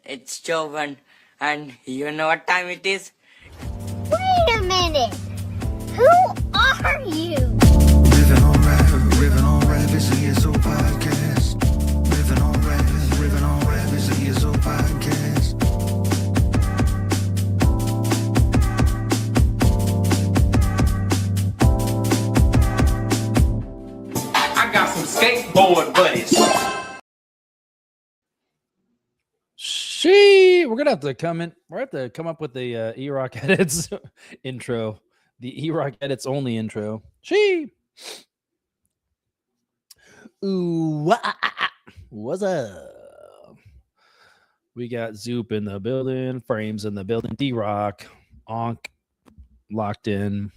it's Jovan, and you know what time it is? Wait a minute! Who are you? Living on rap is the ESO Podcast. Living on rap is the ESO Podcast. I got some skateboard buddies. We're gonna have to come up with the eRoK edits intro, the eRoK edits only intro. Ooh, what's up? We got Zoop in the building, Frames in the building, D-Rock, Onk locked in.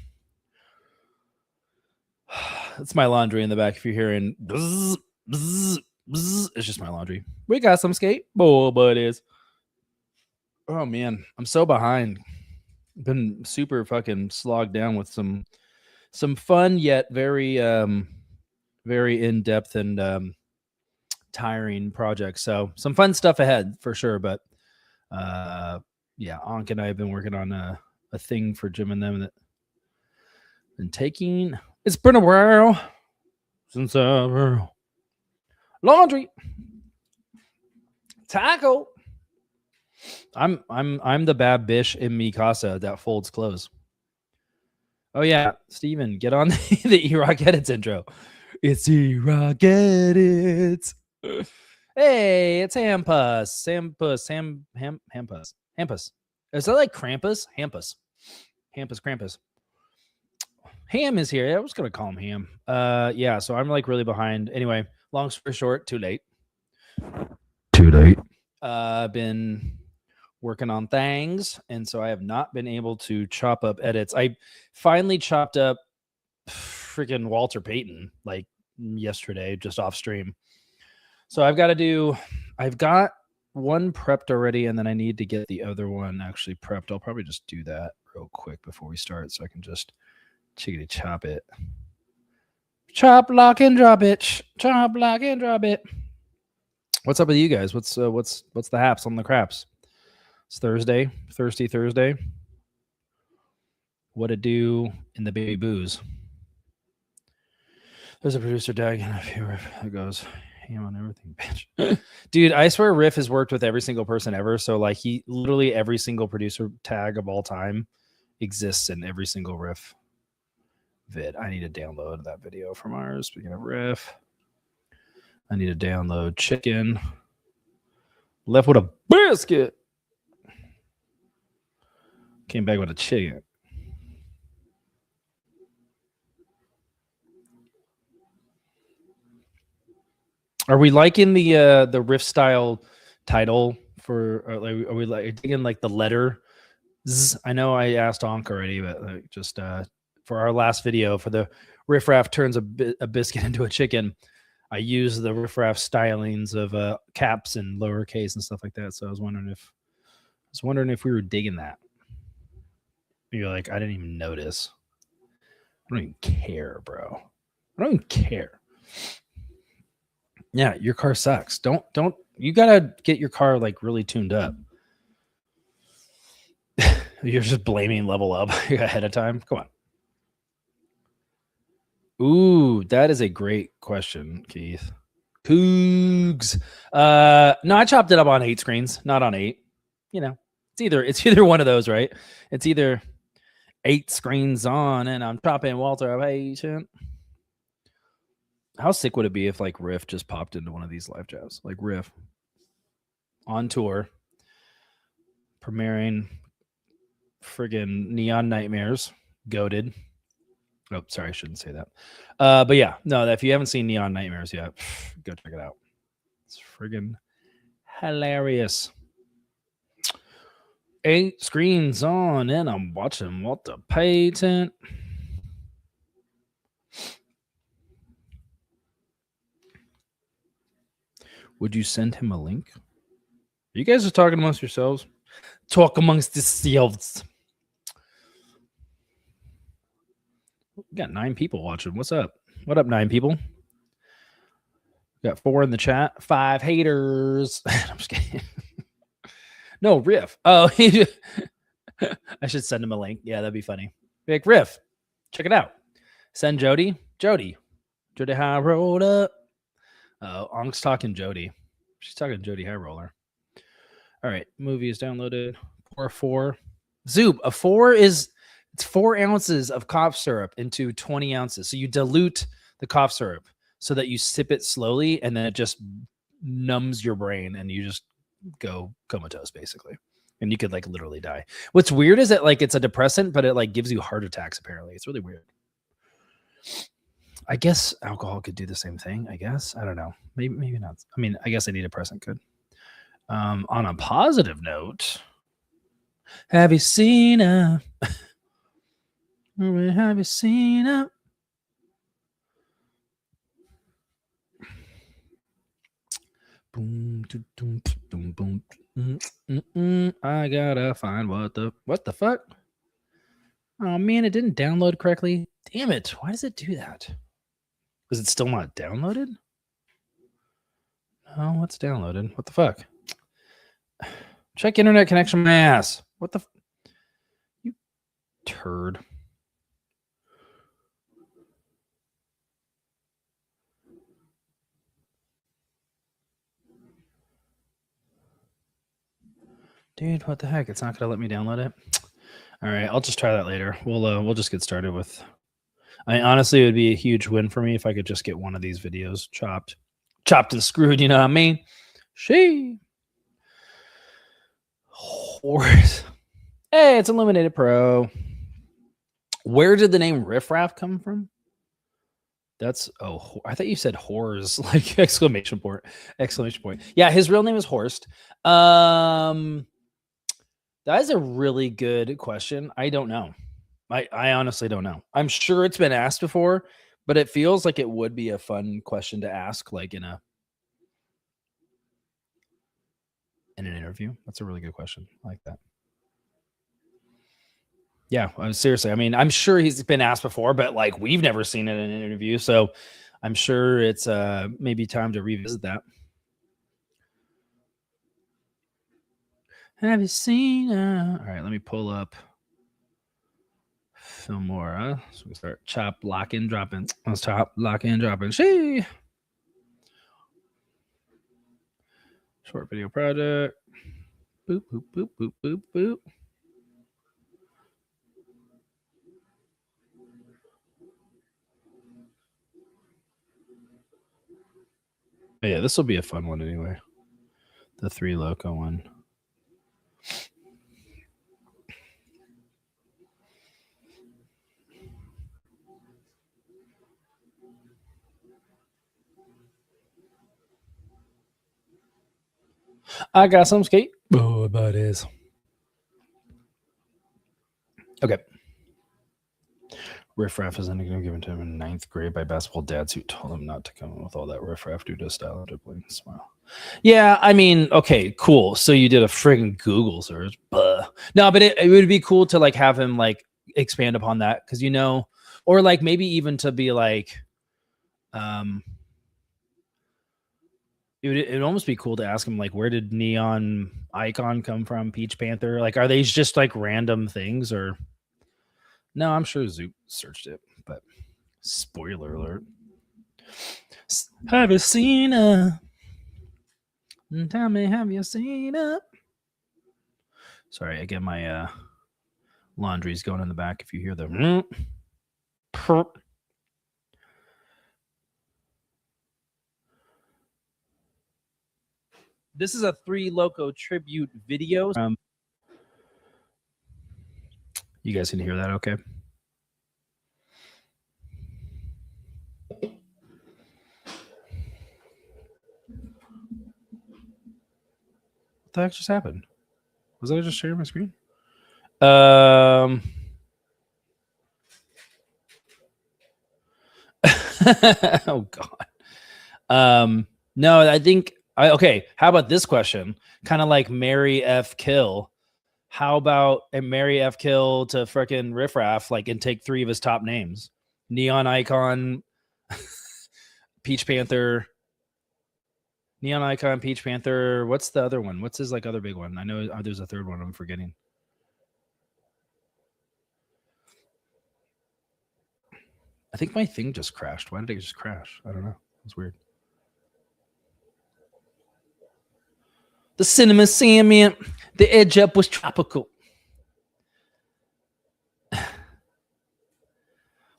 That's my laundry in the back. If you're hearing bzz, bzz, bzz, it's just my laundry. We got some skateboard buddies. Oh man, I'm so behind. Been super fucking slogged down with some fun yet very very in-depth and tiring projects. So some fun stuff ahead for sure. But yeah, Onk and I have been working on a thing for Jim and them that been taking. It's been a while since laundry tackle. I'm the bad bitch in Mikasa that folds clothes. Oh yeah, Steven, get on the eRoK edits intro. It's eRoK edits. Hey, it's Hampus. Hampus. Is that like Krampus? Krampus. Ham is here. I was gonna call him Ham. Yeah, so I'm like really behind. Anyway, long story short, too late. Been working on things, and so I have not been able to chop up edits. I finally chopped up freaking Walter Payton like yesterday, just off stream. So I've got one prepped already, and then I need to get the other one actually prepped. I'll probably just do that real quick before we start, so I can just chickity chop it. Chop, lock, and drop it. Chop, lock, and drop it. What's up with you guys? What's the haps on the craps? It's Thursday. What it do in the baby booze? There's a producer tag and a few riff that goes ham on everything, bitch. Dude, I swear Riff has worked with every single person ever. So like he literally every single producer tag of all time exists in every single Riff vid. I need to download that video from ours. Speaking of Riff, I need to download chicken. Left with a biscuit. Came back with a chicken. Are we liking the riff style title for? Are we like digging like the letter? I know I asked Onk already, but like just for our last video for the Riff Raff turns a biscuit into a chicken. I use the Riff Raff stylings of caps and lowercase and stuff like that. So I was wondering if we were digging that. You're like, I didn't even notice. I don't even care, bro. I don't even care. Yeah, your car sucks. Don't you gotta get your car like really tuned up. You're just blaming Level Up ahead of time. Come on. Ooh, that is a great question, Keith. Cougs. No, I chopped it up on 8 screens, not on 8. You know, it's either one of those, right? It's either 8 screens on and I'm chopping Walter up patient. How sick would it be if like Riff just popped into one of these live jabs? Like Riff on tour, premiering friggin' Neon Nightmares, goated. Oh, sorry, I shouldn't say that. But yeah, no, if you haven't seen Neon Nightmares yet, go check it out. It's friggin' hilarious. 8 screens on, and I'm watching Walter Payton. Would you send him a link? You guys are talking amongst yourselves. Talk amongst yourselves. We got 9 people watching. What's up? What up, 9 people? Got 4 in the chat. 5 haters. I'm just kidding. No, Riff. Oh, I should send him a link. Yeah, that'd be funny. Be like, Riff, check it out. Send Jody. Jody, High Roller. Onk's talking Jody. She's talking Jody High Roller. All right, movie is downloaded. Pour a 4. Zoop, a 4 is it's 4 ounces of cough syrup into 20 ounces. So you dilute the cough syrup so that you sip it slowly, and then it just numbs your brain, and you just go comatose basically, and you could like literally die. What's weird is that like it's a depressant, but it like gives you heart attacks. Apparently, it's really weird. I guess alcohol could do the same thing. I guess I don't know. Maybe not. I mean, I guess antidepressant could. On a positive note, have you seen a? Have you seen a? Boom, boom, boom, boom. I gotta find what the fuck. Oh man, it didn't download correctly. Damn it! Why does it do that? Is it still not downloaded? No, it's downloaded. What the fuck? Check internet connection, my ass. What the? You turd. Dude, what the heck? It's not gonna let me download it. All right, I'll just try that later. We'll just get started with. Honestly, it would be a huge win for me if I could just get one of these videos chopped and screwed. You know what I mean? Horse. Hey, it's Illuminated Pro. Where did the name Riff Raff come from? That's I thought you said whores, like exclamation point. Yeah, his real name is Horst. That is a really good question. I don't know. I honestly don't know. I'm sure it's been asked before, but it feels like it would be a fun question to ask, like in an interview. That's a really good question. I like that. Yeah, seriously. I mean, I'm sure he's been asked before, but like we've never seen it in an interview, so I'm sure it's maybe time to revisit that. Have you seen? All right, let me pull up Filmora. So we start chop, locking, dropping. Let's chop, locking, dropping. Shee. Short video project. Boop, boop, boop, boop, boop, boop. Oh, yeah, this will be a fun one anyway. The 3 Loco one. I got some skate. Oh, buddies. Okay. Riff-raff is a nickname given to him in 9th grade by basketball dads who told him not to come in with all that riff-raff due to style and dribbling. Smile. Yeah, I mean, okay, cool. So you did a friggin' Google search. No, but it would be cool to like have him like expand upon that because or like maybe even to be like, it would almost be cool to ask him like, where did Neon Icon come from? Peach Panther? Like, are they just like random things or? No, I'm sure Zoop searched it, but spoiler alert. Have you seen her? Tell me, have you seen her? Sorry, again, my laundry's going in the back. If you hear the This is a 3 Loco tribute video. You guys can hear that okay? What the heck just happened? Was I just sharing my screen? Oh God. No, I think okay. How about this question? Kind of like Mary F. Kill. How about Mary F. Kill to frickin' Riff Raff, like, and take 3 of his top names? Neon Icon, Peach Panther, Neon Icon, Peach Panther. What's the other one? What's his like other big one? I know there's a third one I'm forgetting. I think my thing just crashed. Why did it just crash? I don't know. It's weird. The cinnamon salmon, the edge up was tropical.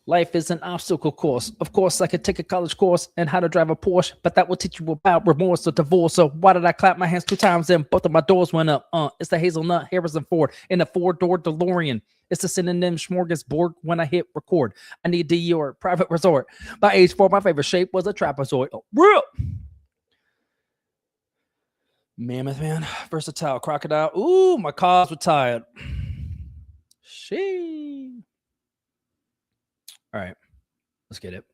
Life is an obstacle course. Of course, I could take a college course and how to drive a Porsche, but that will teach you about remorse or divorce. So why did I clap my hands 2 times and both of my doors went up? It's the Hazelnut Harrison Ford in a 4-door DeLorean. It's the synonym smorgasbord when I hit record. I need your private resort. By age 4, my favorite shape was a trapezoid. Oh, real. Mammoth man, versatile crocodile. Ooh, my calves were tired. She. All right, let's get it.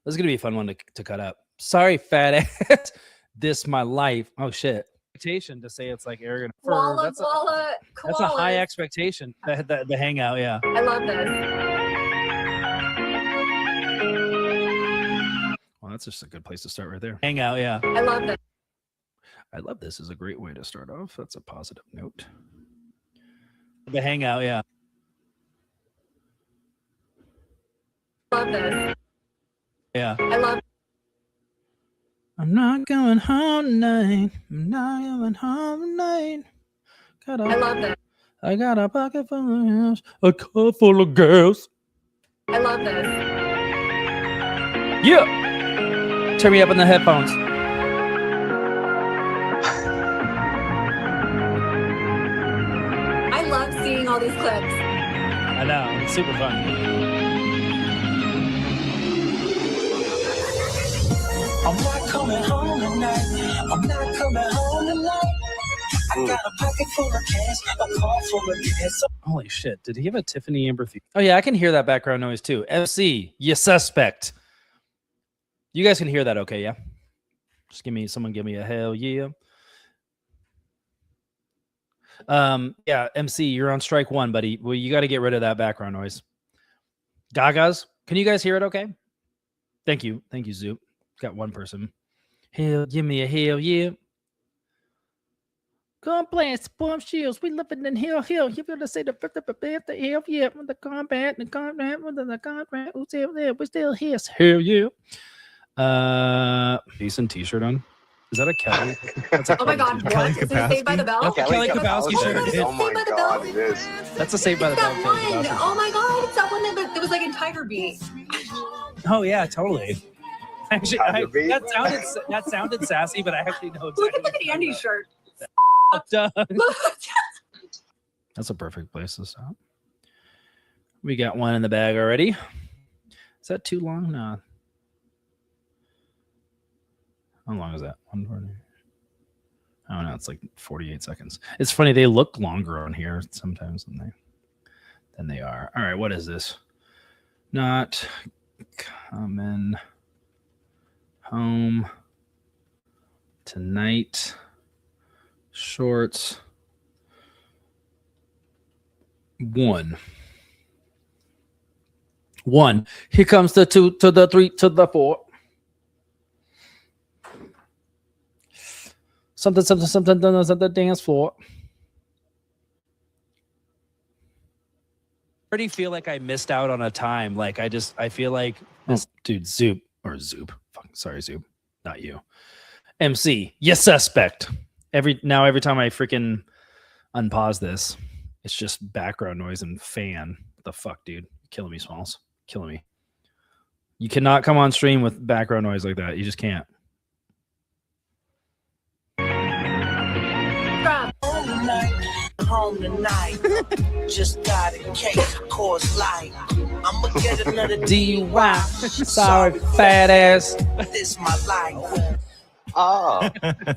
This is gonna be a fun one to cut up. Sorry, fat ass. This my life. Oh shit. Expectation to say it's like arrogant. That's a high expectation. The hangout, yeah. I love this. Well, that's just a good place to start right there. Hangout, yeah. I love this. I love this is a great way to start off. That's a positive note. The hangout, yeah. Love this. Yeah. I love. I'm not going home tonight. I'm not going home tonight. I love this. I got a pocket full of girls, a car full of girls. I love this. Yeah. Turn me up in the headphones. I love seeing all these clips. I know. It's super fun. I'm not coming home tonight. I'm not coming home tonight. I got a pocket full of cash, a car full of gas. Holy shit. Did he have a Tiffany Amber theme? Oh, yeah. I can hear that background noise too. FC, you suspect. You guys can hear that okay, yeah? Just someone give me a hell yeah. Yeah, MC, you're on strike 1, buddy. Well, you got to get rid of that background noise. Gagas, can you guys hear it okay? Thank you. Thank you, Zoop. Got one person. Hell, give me a hell yeah. Gun blast, bomb shields. We living in hell. You better say the hell yeah. With the combat, with the combat. Who's still there? We're still here. Hell yeah. Decent t-shirt on. Is that a Kelly? That's a Oh my God! What? Is it Saved by the Bell? No, Kelly Kapowski shirt. Oh my God, it is. That's a Saved by the It's Bell. that Kelly one. Kapowski. Oh my God! It's that one that was like in Tiger Beat. Oh yeah, totally. Actually, Tiger Beat? that sounded sassy, but I actually know exactly. Look at an Andy shirt. That's a perfect place to stop. We got one in the bag already. Is that too long? No. How long is that? 140. Oh no, it's like 48 seconds. It's funny, they look longer on here sometimes than they are. All right, what is this? Not coming home tonight. Shorts. 1. Here comes the 2 to the 3 to the 4. Something on the dance floor. I already feel like I missed out on a time. Like I feel like this dude Zoop. Sorry, Zoop. Not you. MC, you suspect. Every time I freaking unpause this, it's just background noise and fan. What the fuck, dude? You're killing me, Smalls. Killing me. You cannot come on stream with background noise like that. You just can't. Home tonight. Just got a case, course light. I'ma get another DUI. Sorry, fat ass. This my life. Oh,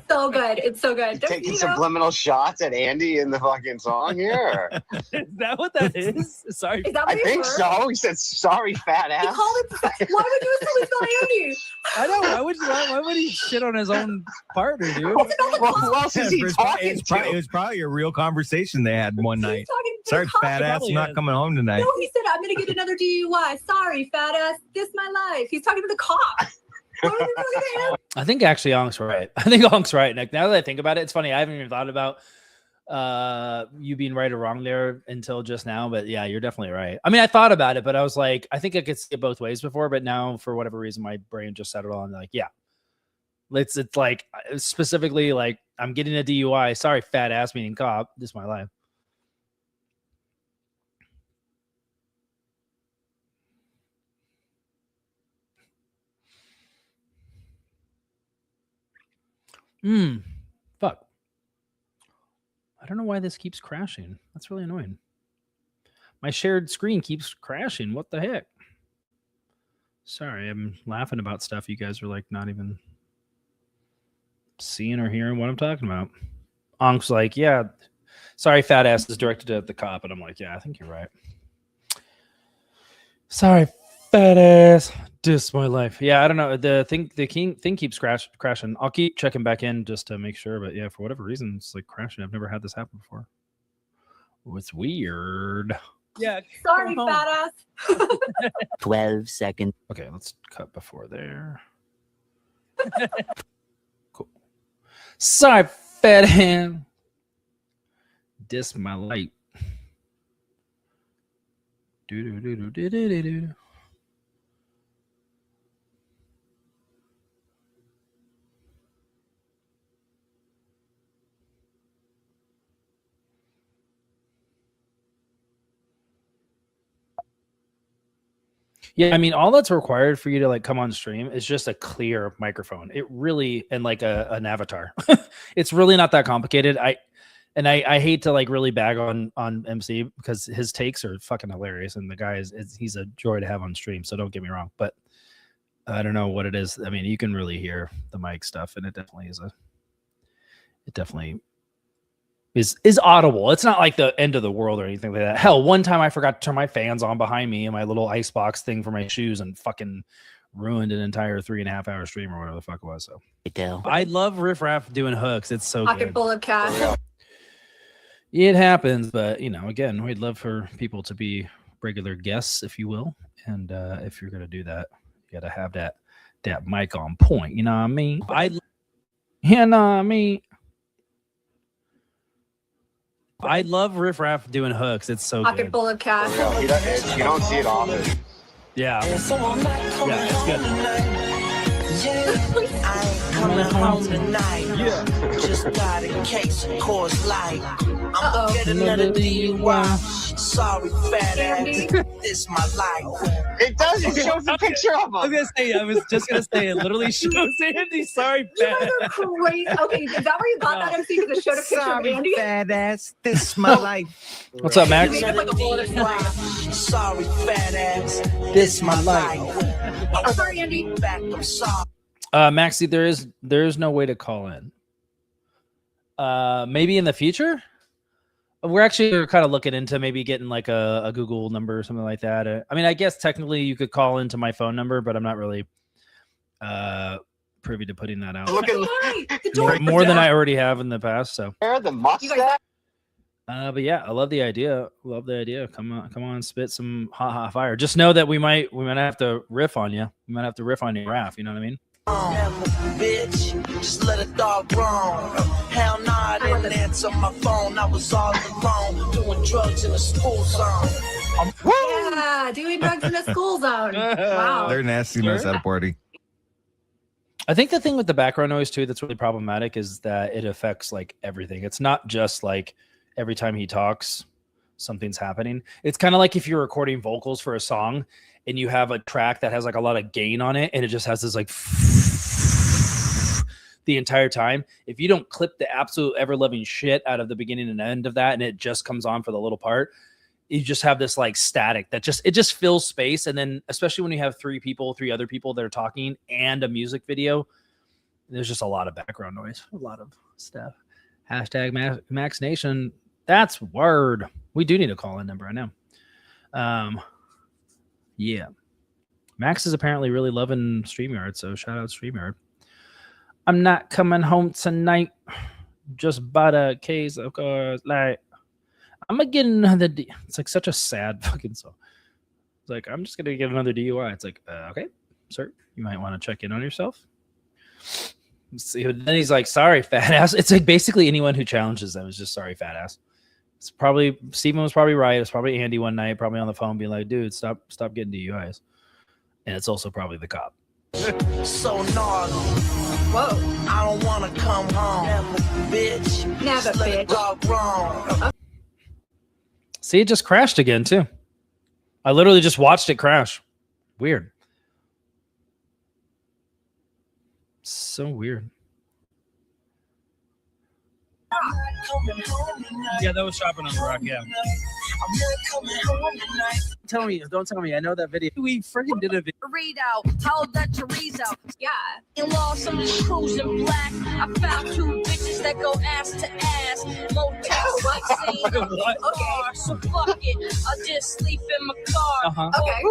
So good. It's so good. taking subliminal shots at Andy in the fucking song here. Is that what that is? Sorry. Is that I what you think heard? so. He said, "Sorry, fat He ass." called it. Why would you assume it's not Andy? I know. Why would he shit on his own partner, dude? Well, who else is he talking It to? was probably a real conversation they had one night. He's talking to Sorry, the cop. fat ass, probably not is. coming home tonight. No, he said, I'm going to get another DUI. Sorry, fat ass. This my life. He's talking to the cop. Why would you look at him? I think actually Onk's right. I think Onk's right, Nick. Now that I think about it, it's funny. I haven't even thought about you being right or wrong there until just now. But yeah, you're definitely right. I mean, I thought about it, but I was like, I think I could see it both ways before. But now, for whatever reason, my brain just settled on like, yeah. It's like specifically like I'm getting a DUI. Sorry, fat ass meaning cop. This is my life. Fuck. I don't know why this keeps crashing. That's really annoying. My shared screen keeps crashing. What the heck? Sorry, I'm laughing about stuff you guys are like not even seeing or hearing what I'm talking about. Onk's like, yeah, sorry, fat ass is directed at the cop. And I'm like, yeah, I think you're right. Sorry, fat ass. Just my life. Yeah, I don't know. The thing keeps crashing. I'll keep checking back in just to make sure. But yeah, for whatever reason, it's like crashing. I've never had this happen before. Oh, it's weird. Yeah. Sorry, fat ass. 12 seconds. Okay, let's cut before there. Cool. Sorry, fat hand. Diss my light. Do. Yeah, I mean, all that's required for you to like come on stream is just a clear microphone. It really, and like an avatar. It's really not that complicated. I hate to like really bag on MC because his takes are fucking hilarious, and the guy he's a joy to have on stream. So don't get me wrong, but I don't know what it is. I mean, you can really hear the mic stuff, and it definitely is audible. It's not like the end of the world or anything like that. Hell, one time I forgot to turn my fans on behind me and my little icebox thing for my shoes and fucking ruined an entire 3.5 hour stream or whatever the fuck it was. So I love Riff Raff doing hooks. It's so Pocket good. full of cash. It happens, but you know, again, we'd love for people to be regular guests, if you will. And if you're gonna do that, you gotta have that mic on point. You know what I mean? I love Riff Raff doing hooks. It's so Pocket good. full of cash. You don't see it often. Yeah. Yeah, it's good. I ain't coming home tonight. Yeah. Just got a case of Coors Light. I'm gonna get another DUI. Sorry, fat ass. This my life. It does. It shows a picture of him. I was just gonna say it literally shows Andy. Sorry, You fat. guys are crazy. Okay, is that where you got that MC? Because it showed a picture of Andy? fat ass. This my life. What's up, Max? You made it like a bullet in the Sorry, fat ass. This my life. I'm sorry, Andy. Back, I'm sorry. Maxie, there is no way to call in. Maybe in the future. We're kind of looking into maybe getting like a Google number or something like that. I mean, I guess technically you could call into my phone number, but I'm not really privy to putting that out. Look at More than I already have in the past. So the mustache. but yeah, I love the idea. Come on, spit some hot fire. Just know that we might have to riff on you. We might have to riff on your Raph. You know what I mean? Bitch, just let a dog roam. Hell nah, I didn't answer my phone. I was all alone, doing drugs in a school zone. Yeah, doing drugs in a school zone. Wow. They're nastiness at a party. I think the thing with the background noise too that's really problematic is that it affects like everything. It's not just like every time he talks, something's happening. It's kind of like if you're recording vocals for a song and you have a track that has like a lot of gain on it and it just has this like the entire time. If you don't clip the absolute ever-loving shit out of the beginning and end of that and it just comes on for the little part, you just have this like static that just fills space. And then especially when you have three other people that are talking and a music video, there's just a lot of background noise, a lot of stuff. Hashtag Max Nation. That's word. We do need a call-in number, I know. Yeah. Max is apparently really loving StreamYard, so shout out StreamYard. I'm not coming home tonight. Just bought a case of course. Like, I'm gonna get another It's like such a sad fucking song. It's like, I'm just gonna get another DUI. It's like, okay. sir, you might want to check in on yourself. See, then he's like, sorry, fat ass. It's like basically anyone who challenges them is just sorry, fat ass. It's probably Steven was probably right. It's probably Andy one night, probably on the phone being like, dude, stop getting DUIs. And it's also probably the cop. So gnarly. Whoa. I don't wanna come home. Never, bitch. Never, Just let it bitch. go wrong. See, it just crashed again, too. I literally just watched it crash. Weird. So weird. Yeah, that was shopping on the rock. Yeah. Don't tell me. I know that video. We freaking did a video. Burrito, hold that chorizo. Yeah. In law, some cruising black. I found 2 bitches that go ass to ass. Motel, what scene? What? Okay, so fuck it. I'll just sleep in my car. Uh-huh. Okay.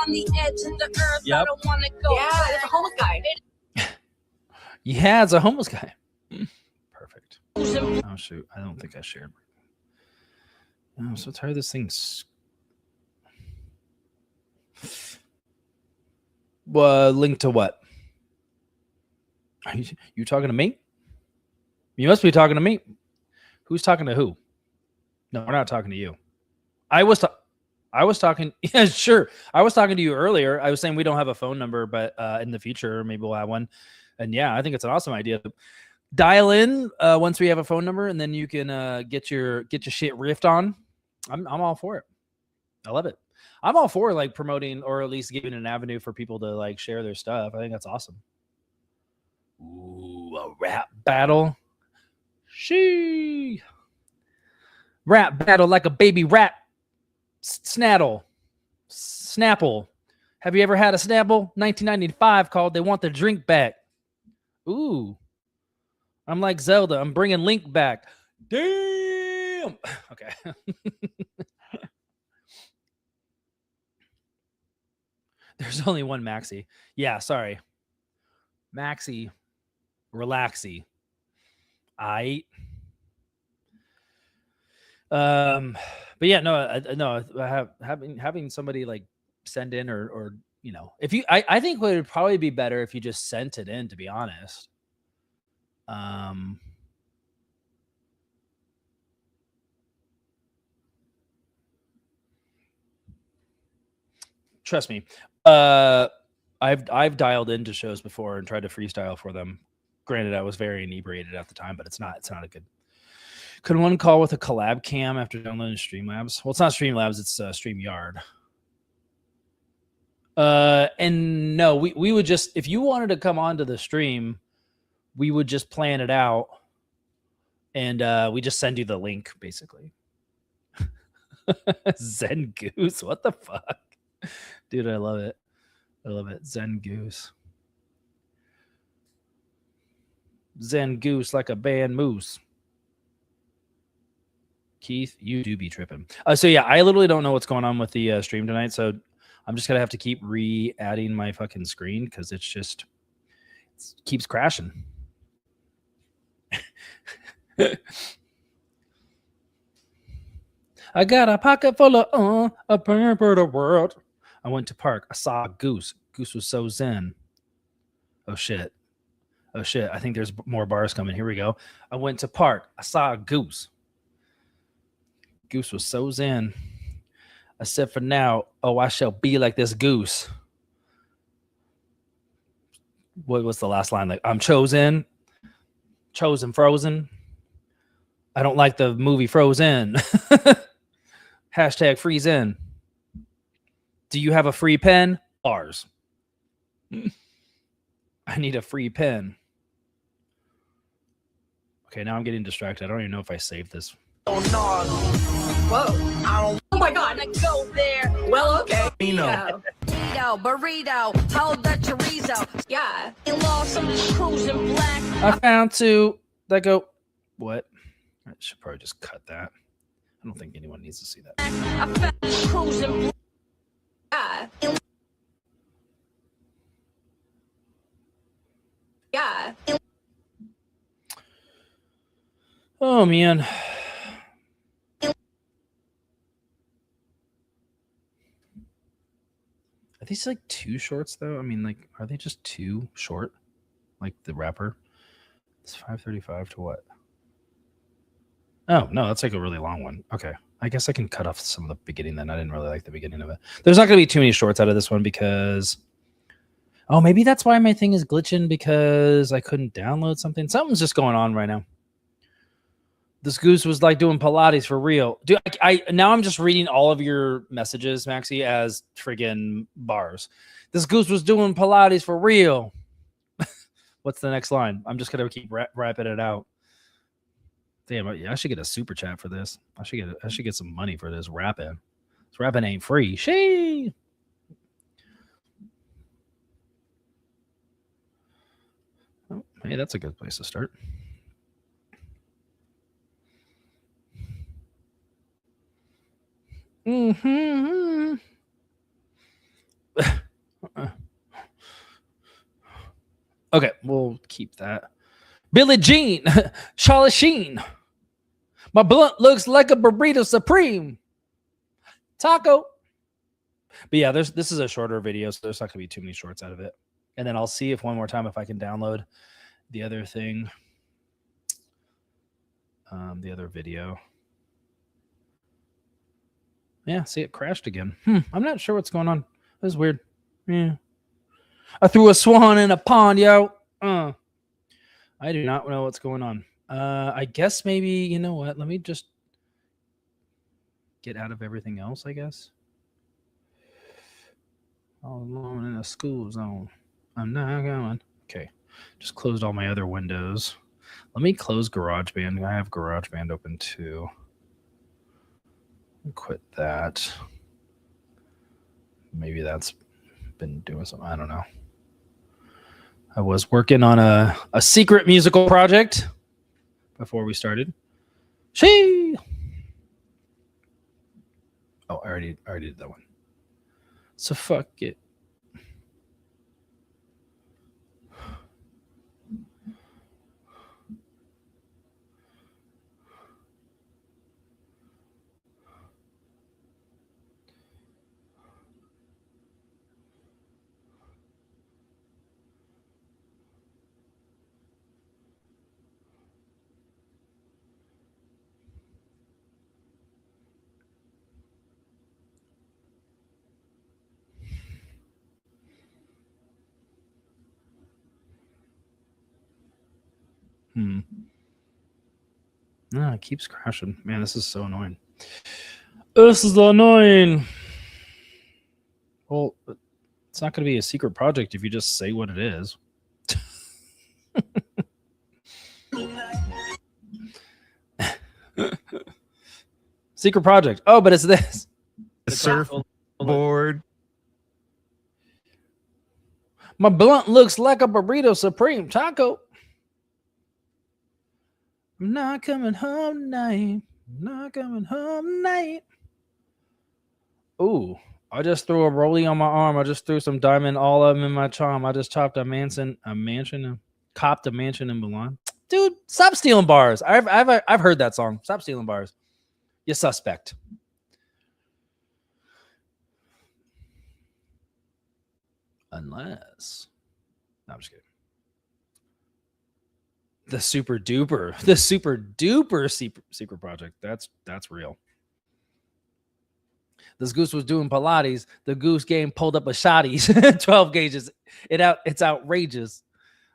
On the edge of the earth, Yep. I don't want to go. Yeah, that's a homeless guy. Yeah, it's a homeless guy. Perfect. Oh, shoot. I don't think I shared. I'm so tired of this thing. Link to what? Are you talking to me? You must be talking to me. Who's talking to who? No, we're not talking to you. I was talking. Yeah, sure. I was talking to you earlier. I was saying we don't have a phone number, but in the future, maybe we'll have one. And yeah, I think it's an awesome idea. Dial in once we have a phone number, and then you can get your shit riffed on. I'm all for it. I love it. I'm all for like promoting or at least giving an avenue for people to like share their stuff. I think that's awesome. Ooh, a rap battle. Rap battle like a baby rat. Snapple. Have you ever had a Snapple? 1995 called They Want the Drink Back. Ooh. I'm like Zelda. I'm bringing Link back. Damn. Okay. There's only one Maxi. Yeah, sorry. Maxi. Relaxy. But yeah, having somebody like send in or you know, if you I think it would probably be better if you just sent it in, to be honest. Trust me. I've dialed into shows before and tried to freestyle for them. Granted, I was very inebriated at the time, but it's not a good. Could one call with a collab cam after downloading Streamlabs? Well, it's not Streamlabs, it's StreamYard. And no, we would just, if you wanted to come onto the stream, we would just plan it out, and we just send you the link, basically. Zen Goose, what the fuck? Dude, I love it. I love it. Zen Goose. Zen Goose like a band moose. Keith, you do be tripping. So yeah, I literally don't know what's going on with the stream tonight, so I'm just gonna have to keep re-adding my fucking screen because it keeps crashing. I got a pocket full of a pamper the world. I went to park. I saw a goose. Goose was so zen. Oh shit. I think there's more bars coming. Here we go. I went to park. I saw a goose. Goose was so zen. I said, for now, I shall be like this goose. What was the last line? Like, I'm chosen, frozen. I don't like the movie Frozen. Hashtag freeze in. Do you have a free pen? Bars. I need a free pen. Okay, now I'm getting distracted. I don't even know if I saved this. Whoa. Oh my god. I go there. Well, okay. Burrito, hold that chorizo. Yeah. In law, some cruising black. I found 2 that go. What? I should probably just cut that. I don't think anyone needs to see that. I found cruising black. Yeah. Oh man. I these like too shorts though? I mean, like, are they just too short? Like the wrapper? It's 5:35 to what? Oh no, that's like a really long one. Okay, I guess I can cut off some of the beginning then. I didn't really like the beginning of it. There's not going to be too many shorts out of this one because, oh, maybe that's why my thing is glitching because I couldn't download something. Something's just going on right now. This goose was like doing Pilates for real. Dude, I now I'm just reading all of your messages, Maxie, as friggin' bars. This goose was doing Pilates for real. What's the next line? I'm just gonna keep wrapping it out. Damn, I should get a super chat for this. I should get some money for this rapping. This rapping ain't free. She. Oh, hey, that's a good place to start. Mm-hmm. Okay, we'll keep that. Billie Jean, Charlie Sheen. My blunt looks like a burrito supreme. Taco. But yeah, this is a shorter video, so there's not gonna be too many shorts out of it. And then I'll see if one more time if I can download the other thing. The other video. Yeah, see, it crashed again. I'm not sure what's going on. That's weird. Yeah. I threw a swan in a pond, yo. I do not know what's going on. I guess maybe, you know what? Let me just get out of everything else, I guess. All alone in a school zone. I'm not going. Okay. Just closed all my other windows. Let me close GarageBand. I have GarageBand open too. Quit that. Maybe that's been doing something. I don't know. I was working on a secret musical project before we started. Oh, I already did that one. So fuck it. No, it keeps crashing. Man, this is so annoying. This is annoying. Well, it's not going to be a secret project if you just say what it is. Secret project. Oh, but it's this. The surfboard. My blunt looks like a burrito supreme taco. I'm not coming home tonight. Not coming home tonight. Ooh, I just threw a rollie on my arm. I just threw some diamond, all of them in my charm. I just chopped copped a mansion in Milan. Dude, stop stealing bars. I've heard that song. Stop stealing bars. You suspect. Unless. No, I'm just kidding. The super duper secret project. That's real. This goose was doing Pilates. The goose game pulled up a shotties. 12 gauges. It's outrageous.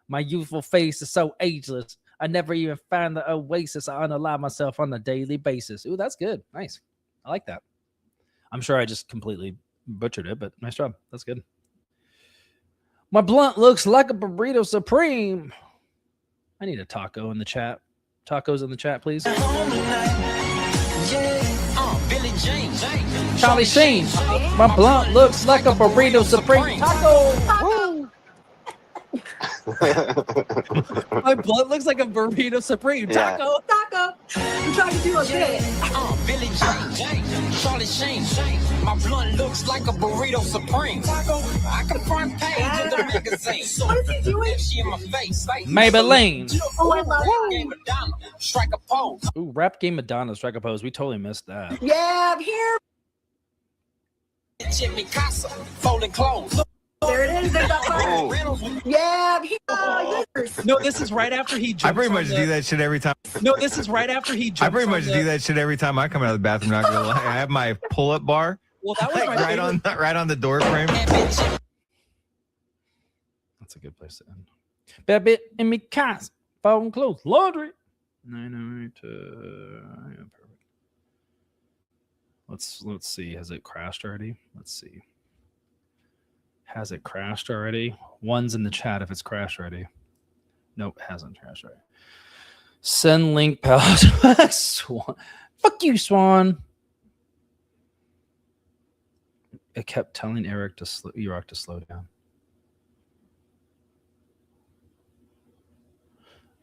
My youthful face is so ageless. I never even found the oasis. I unalive myself on a daily basis. Ooh, that's good. Nice. I like that. I'm sure I just completely butchered it, but nice job. That's good. My blunt looks like a burrito supreme. I need a taco in the chat. Tacos in the chat, please. Charlie Sheen. My blunt looks like a burrito supreme. Taco. My blunt looks like a burrito supreme. Taco. Taco. I'm trying to do a bit. Billy Jane, Charlie Sheen. My blunt looks like a burrito supreme. Taco. I can front page of the magazine. So what is he doing? She in my face. Maybelline. Oh, I love it. Strike a pose. Ooh, rap game Madonna, strike a pose. We totally missed that. Yeah, I'm here. bitch in me casa, folding clothes. There it is. There's that part. Oh. Yeah. No, this is right after he jumps I pretty much on do that shit every time. No, this is right after he jumps I pretty much on do that shit every time I come out of the bathroom. Not gonna lie. I have my pull-up bar Well, that was like, my right on the door frame. That's a good place to end. Bad bit in me cast, phone clothes, laundry. 908. Yeah, perfect. Let's see. Has it crashed already? Let's see. Has it crashed already? One's in the chat if it's crashed already. Nope, hasn't crashed already. Send link pal. Swan. Fuck you, Swan. I kept telling eRoK to slow down.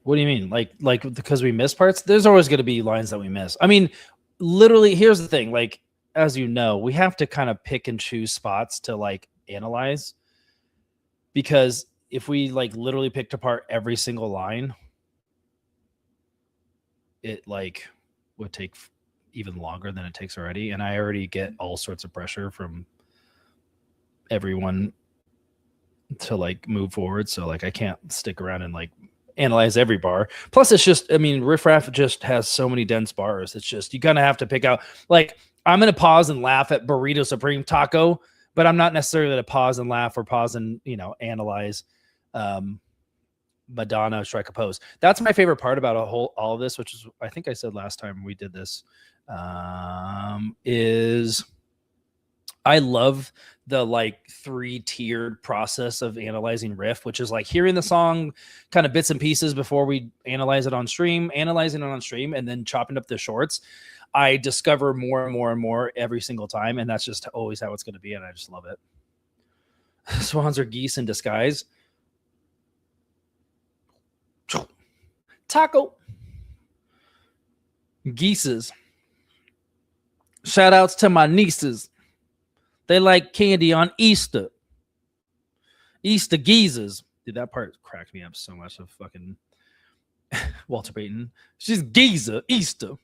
What do you mean? Like because we miss parts? There's always going to be lines that we miss. I mean, literally, here's the thing. Like, as you know, we have to kind of pick and choose spots to like analyze, because if we like literally picked apart every single line, it like would take even longer than it takes already. And I already get all sorts of pressure from everyone to like move forward. So like I can't stick around and like analyze every bar. Plus it's just, I mean, Riff Raff just has so many dense bars. It's just, you kind of have to pick out, like, I'm going to pause and laugh at Burrito Supreme Taco, but I'm not necessarily going to pause and laugh or pause and, you know, analyze Madonna Strike a Pose. That's my favorite part about all of this, which is, I think I said last time we did this, is I love the like 3-tiered process of analyzing riff, which is like hearing the song kind of bits and pieces before we analyze it on stream, analyzing it on stream, and then chopping up the shorts. I discover more and more and more every single time, and that's just always how it's going to be, and I just love it. Swans are geese in disguise. Taco. Geeses. Shout outs to my nieces. They like candy on Easter. Easter geezers. Dude, that part cracked me up so much. Of fucking Walter Payton. She's geezer Easter.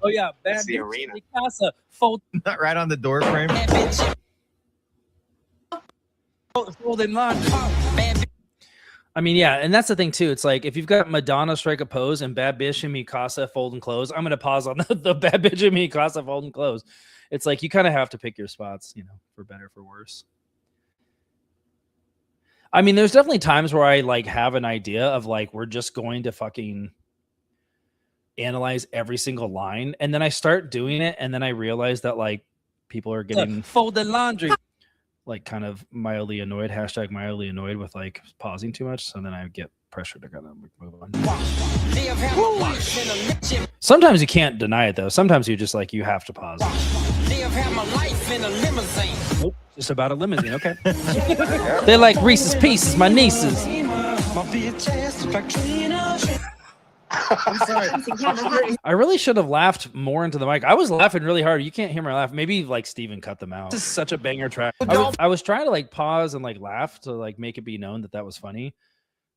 Oh yeah, That's the arena. Casa, fold Not right on the door frame. folding laundry. I mean, yeah, and that's the thing too. It's like if you've got Madonna Strike a Pose and Bad Bitch in Me Casa folding clothes, I'm gonna pause on the Bad Bitch in Me Casa folding clothes. It's like you kind of have to pick your spots, you know, for better, for worse. I mean, there's definitely times where I like have an idea of like we're just going to fucking analyze every single line, and then I start doing it, and then I realize that like people are getting folded laundry, like kind of mildly annoyed, hashtag mildly annoyed with like pausing too much. So then I get pressure to kind of move on. Sometimes you can't deny it though. Sometimes you just like you have to pause. Nope, just about a limousine. Okay. They're like Reese's Pieces, my nieces. I'm sorry. I really should have laughed more into the mic. I was laughing really hard. You can't hear my laugh. Maybe like Steven cut them out. This is such a banger track. I was trying to like pause and like laugh to like make it be known that that was funny.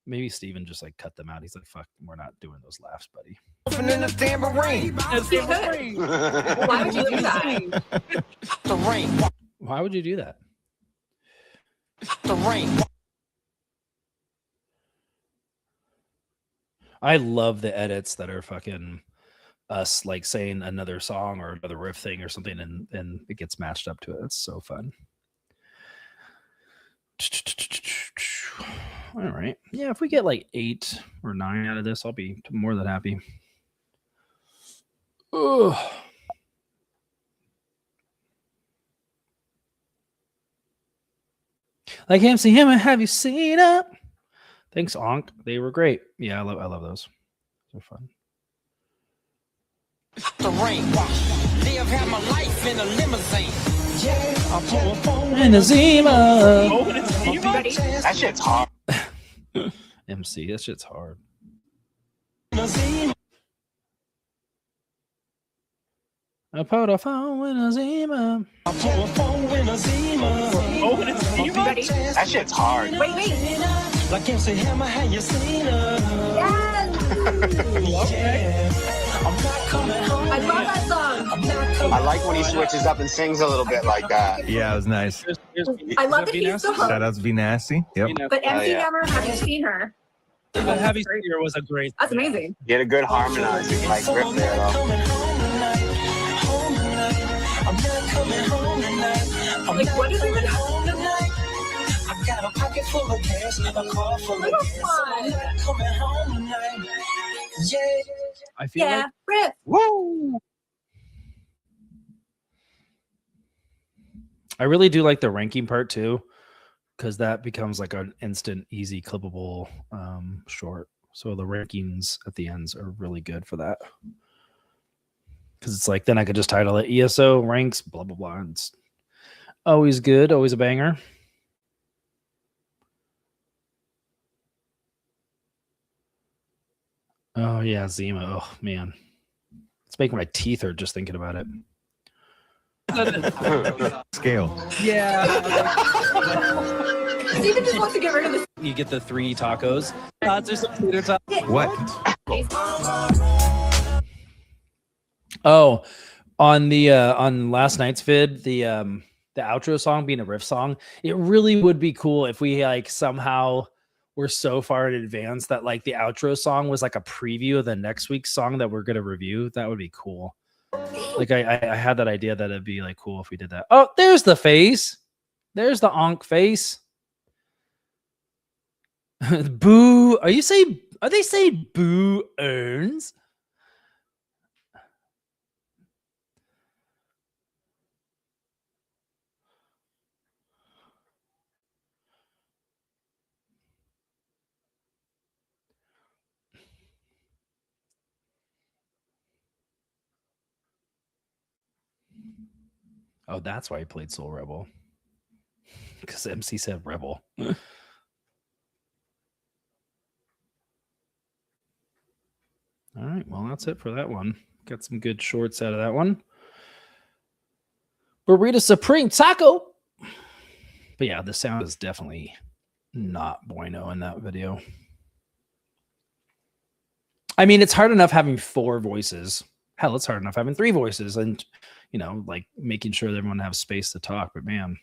Maybe Steven just like cut them out. He's like, fuck, we're not doing those laughs, buddy. In the tambourine. Why would you do that? The rain. Why would you do that? The rain. I love the edits that are fucking us like saying another song or another riff thing or something, and it gets matched up to it. It's so fun. All right. Yeah, if we get like 8 or 9 out of this, I'll be more than happy. Ugh. Like MC Hammer, have you seen it? Thanks, Onk. They were great. Yeah, I love those. They're fun. The rain. Live had my life in a limousine. And a Zima. That shit's hard. MC, that shit's hard. I put a phone in a Zima. That shit's hard. Wait. Like MC Hammer, have you seen her? Yes. Yeah. I'm not coming home. I love that song. I'm not I like when he switches up and sings a little bit like that. Yeah, it was nice. I love that he's the Shout host, out to Be Nasty. Yep. but MC yeah. never have you seen her. But Heavy Spear was a great. That's amazing. He had a good harmonizing like grip there though. Like, what is it? I got a pocket full of cash, a car full of gas. I'm not coming home tonight. Yeah. I feel like Rip. Woo! I really do like the ranking part too, because that becomes like an instant, easy, clippable short. So the rankings at the ends are really good for that. Because it's like, then I could just title it ESO ranks, blah, blah, blah. It's always good, always a banger. Oh, yeah, Zima. Oh, man. It's making my teeth hurt just thinking about it. Scale. Yeah. Steven just wants to get rid of this. You get the 3 tacos. There's some tater tots. What? Oh, on the on last night's vid, the outro song being a riff song, it really would be cool if we like somehow were so far in advance that like the outro song was like a preview of the next week's song that we're gonna review. That would be cool. Like I had that idea that it'd be like cool if we did that. Oh, there's the face. There's the onk face. Boo. Are they saying boo earns? Oh, that's why he played Soul Rebel. Because MC said Rebel. All right, well, that's it for that one. Got some good shorts out of that one. Burrito Supreme Taco. But yeah, the sound is definitely not bueno in that video. I mean, it's hard enough having 4 voices. Hell, it's hard enough having 3 voices and, you know, like making sure that everyone has space to talk. But man,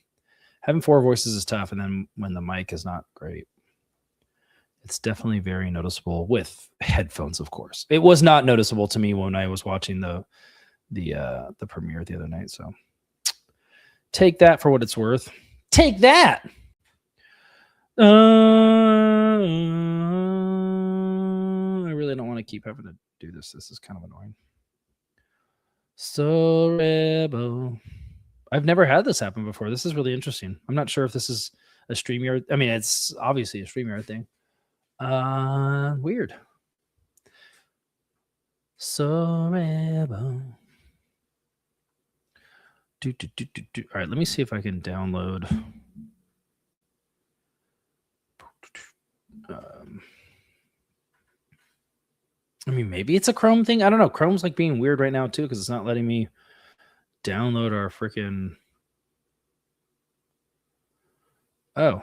having 4 voices is tough. And then when the mic is not great, it's definitely very noticeable with headphones, of course. It was not noticeable to me when I was watching the premiere the other night. So take that for what it's worth. Take that. I really don't want to keep having to do this. This is kind of annoying. So Rebel. I've never had this happen before. This is really interesting. I'm not sure if this is a StreamYard. I mean, it's obviously a StreamYard thing. Weird. So Rebel. All right, let me see if I can download. I mean, maybe it's a Chrome thing. I don't know. Chrome's like being weird right now too because it's not letting me download our freaking. Oh.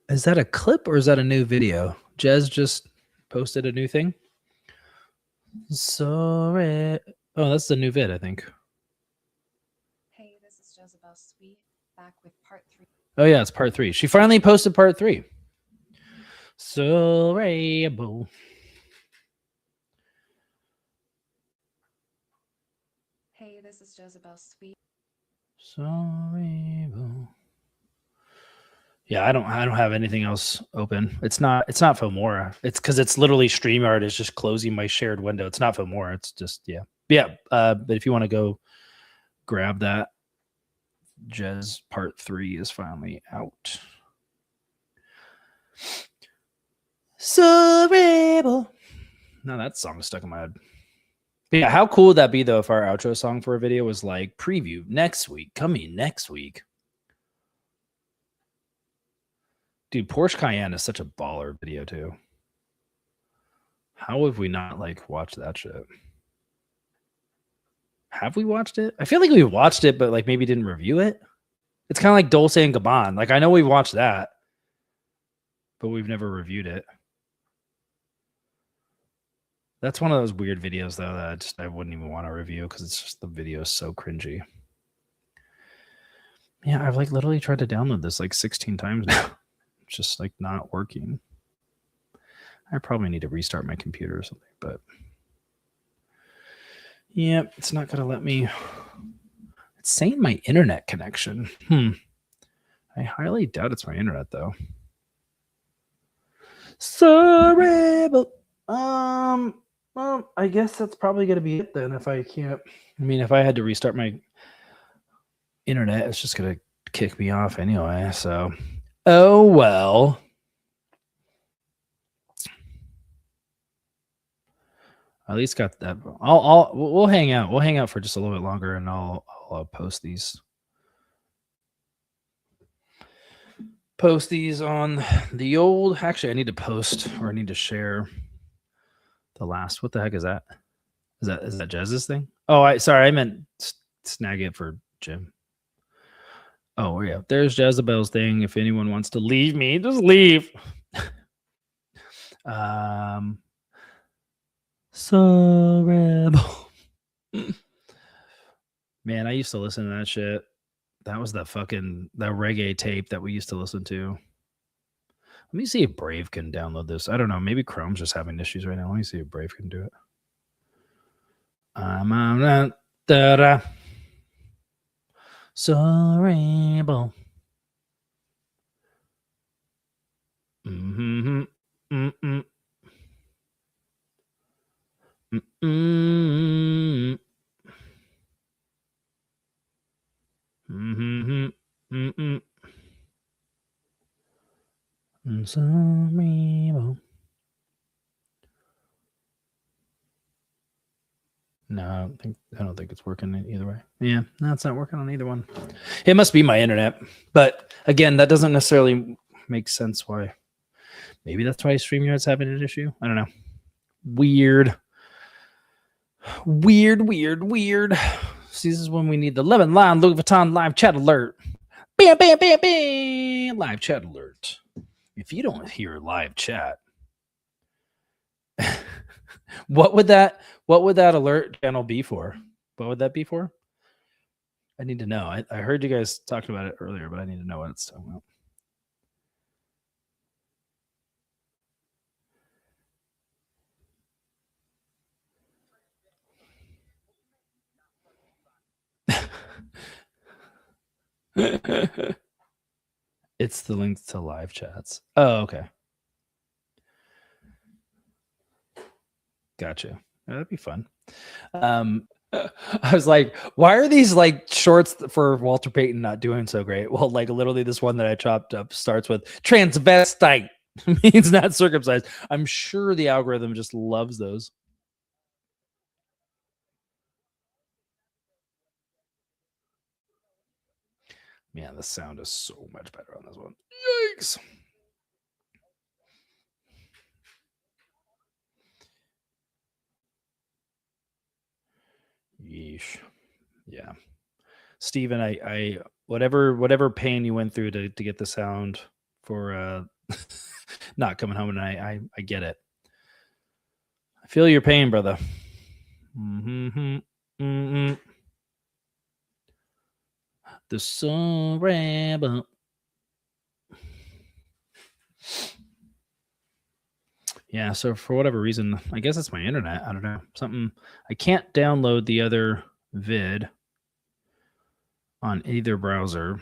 Is that a clip or is that a new video? Jez just posted a new thing. Sorry. Oh, that's the new vid, I think. Hey, this is Jezebel Sweet, back with part 3. Oh, yeah, it's part 3. She finally posted part 3. Sorry. Hey, this is Jezebel Sweet. Sorry. Yeah, I don't have anything else open. It's not Filmora. It's because it's literally StreamYard is just closing my shared window. It's not Filmora. It's just yeah. But if you want to go grab that, Jez part 3 is finally out. Sorry. Now that song's stuck in my head. But yeah, how cool would that be though if our outro song for a video was like preview next week, coming next week? Dude, Porsche Cayenne is such a baller video too. How have we not like watched that shit? Have we watched it? I feel like we watched it, but like maybe didn't review it. It's kind of like Dolce and Gabbana. Like I know we watched that, but we've never reviewed it. That's one of those weird videos though that I wouldn't even want to review because it's just the video is so cringy. Yeah, I've like literally tried to download this like 16 times now. It's just like not working. I probably need to restart my computer or something, but yeah, it's not gonna let me. It's saying my internet connection. I highly doubt it's my internet though. Sorry, but well, I guess that's probably gonna be it then. If I can't, I mean, if I had to restart my internet, it's just gonna kick me off anyway. So, oh well. At least got that. We'll hang out. We'll hang out for just a little bit longer, and I'll post these. Post these on the old. Actually, I need to post or I need to share the last. What the heck is that? Is that Jez's thing? Oh, sorry, I meant snag it for Jim. Oh yeah, there's Jezebel's thing. If anyone wants to leave me, just leave. So rebel. Man, I used to listen to that shit. That was the reggae tape that we used to listen to. Let me see if Brave can download this. I don't know. Maybe Chrome's just having issues right now. Let me see if Brave can do it. So rebel. No, I don't think it's working either way. Yeah, no, it's not working on either one. It must be my internet. But again, that doesn't necessarily make sense why. Maybe that's why StreamYard's having an issue. I don't know. Weird. See, this is when we need the Lemon Lime Louis Vuitton live chat alert. Bam, bam, bam, bam. Live chat alert. If you don't hear live chat, what would that alert channel be for? What would that be for? I need to know. I heard you guys talking about it earlier, but I need to know what it's talking about. It's the link to live chats. Oh, okay. Gotcha. That'd be fun. I was like, why are these like shorts for Walter Payton not doing so great? Well, like literally this one that I chopped up starts with transvestite means not circumcised. I'm sure the algorithm just loves those. Man, the sound is so much better on this one. Yikes. Yeesh. Yeah. Steven, I whatever pain you went through to get the sound for not coming home tonight, I get it. I feel your pain, brother. The sun rebel. Yeah, so for whatever reason, I guess it's my internet. I don't know. Something I can't download the other vid on either browser.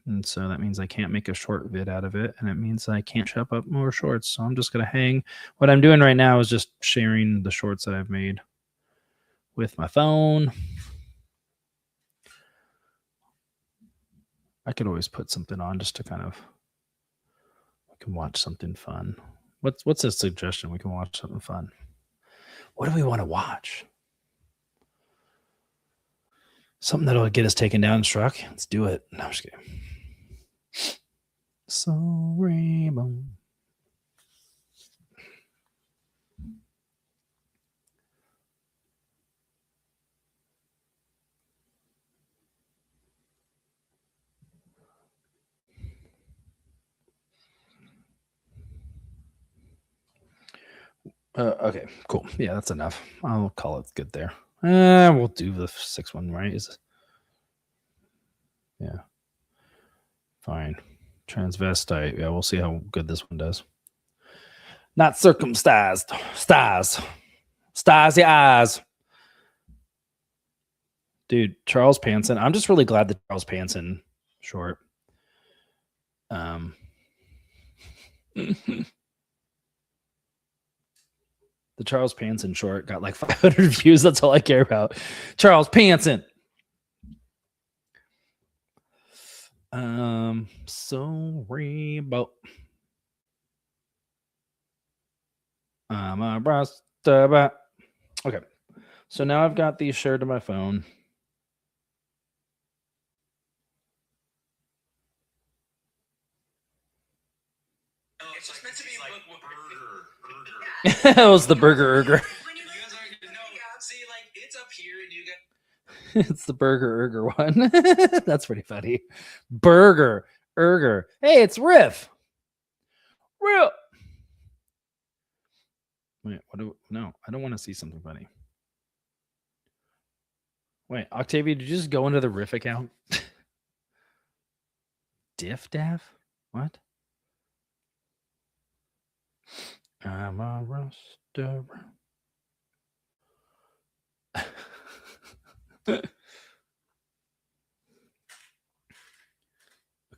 And so that means I can't make a short vid out of it. And it means I can't chop up more shorts. So I'm just going to hang. What I'm doing right now is just sharing the shorts that I've made with my phone. I could always put something on just to kind of, I can watch something fun. What's a suggestion? We can watch something fun. What do we want to watch? Something that'll get us taken down and struck. Let's do it. No, I'm just kidding. So rainbow. Okay, cool. Yeah, that's enough. I'll call it good there. We'll do the 6th one, right? Yeah. Fine. Transvestite. Yeah, we'll see how good this one does. Not circumcised. Stars. Stars your eyes. Dude, Charles Panson. I'm just really glad that Charles Panson short. The Charles Panson short got like 500 views. That's all I care about. Charles Panson. Sorry about. I'm a Rasta. Okay. So now I've got these shared to my phone. It's just meant to be like burger. It was the burger urger. See, like it's up here, and you get. It's the burger urger one. That's pretty funny. Burger urger. Hey, it's Riff. Real. Wait, no, I don't want to see something funny. Wait, Octavia, did you just go into the Riff account? Diff Daff? What? I'm a Rasta.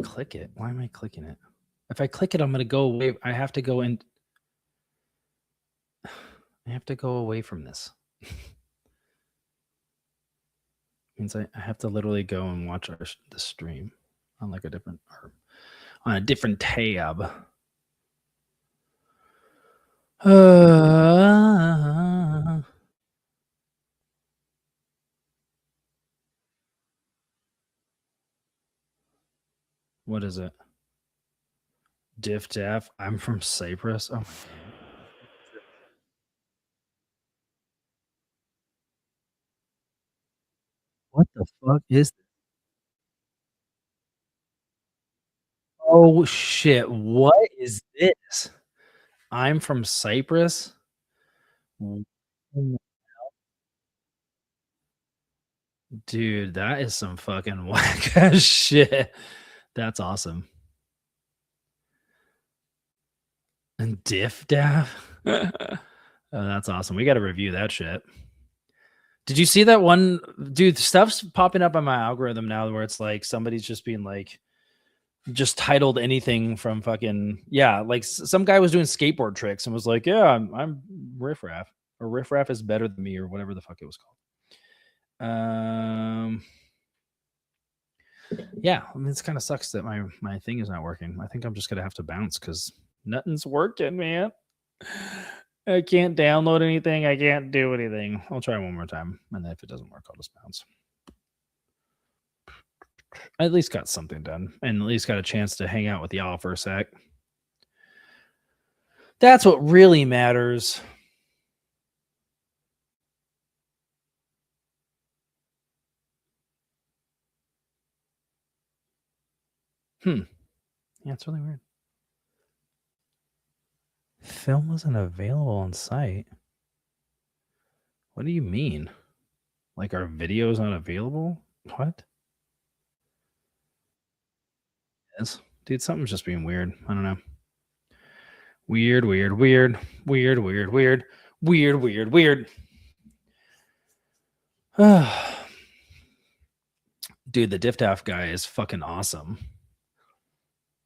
Click it. Why am I clicking it? If I click it, I'm gonna go away. I have to go in. I have to go away from this. Means I have to literally go and watch the stream on like a different or on a different tab. What is it? Diff Daff. I'm from Cyprus. Oh my God. What the fuck is this? Oh shit. What is this? I'm from Cyprus. Dude, that is some fucking whack ass shit. That's awesome. And Diff Daff. Oh, that's awesome. We got to review that shit. Did you see that one? Dude, stuff's popping up on my algorithm now where it's like somebody's just being like, just titled anything from fucking, yeah, like some guy was doing skateboard tricks and was like, yeah, I'm Riff Raff, or Riff Raff is better than me, or whatever the fuck it was called. Yeah, I mean, it's kind of sucks that my thing is not working. I think I'm just gonna have to bounce because nothing's working, man. I can't download anything. I can't do anything. I'll try one more time, and then if it doesn't work, I'll just bounce. I at least got something done, and at least got a chance to hang out with y'all for a sec. That's what really matters. Yeah, it's really weird. Film wasn't available on site. What do you mean? Like our video's not available? What? Yes. Dude, something's just being weird. I don't know. Weird. Dude, the Diff Daff guy is fucking awesome.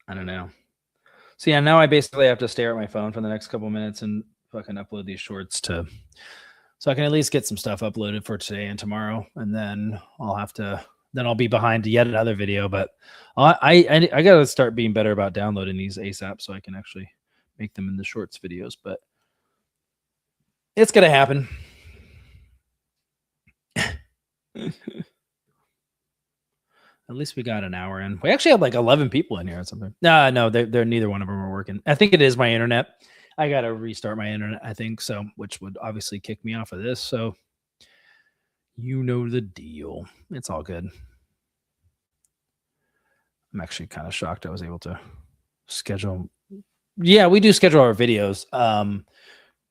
I don't know. So yeah, now I basically have to stare at my phone for the next couple minutes and fucking upload these shorts so I can at least get some stuff uploaded for today and tomorrow, and then I'll be behind yet another video. But I gotta start being better about downloading these ASAP so I can actually make them in the shorts videos. But it's gonna happen. At least we got an hour in. We actually had like 11 people in here or something. No, they're neither one of them are working. I think it is my internet. I got to restart my internet, I think so, which would obviously kick me off of this. So you know the deal. It's all good. I'm actually kind of shocked I was able to schedule. Yeah, we do schedule our videos.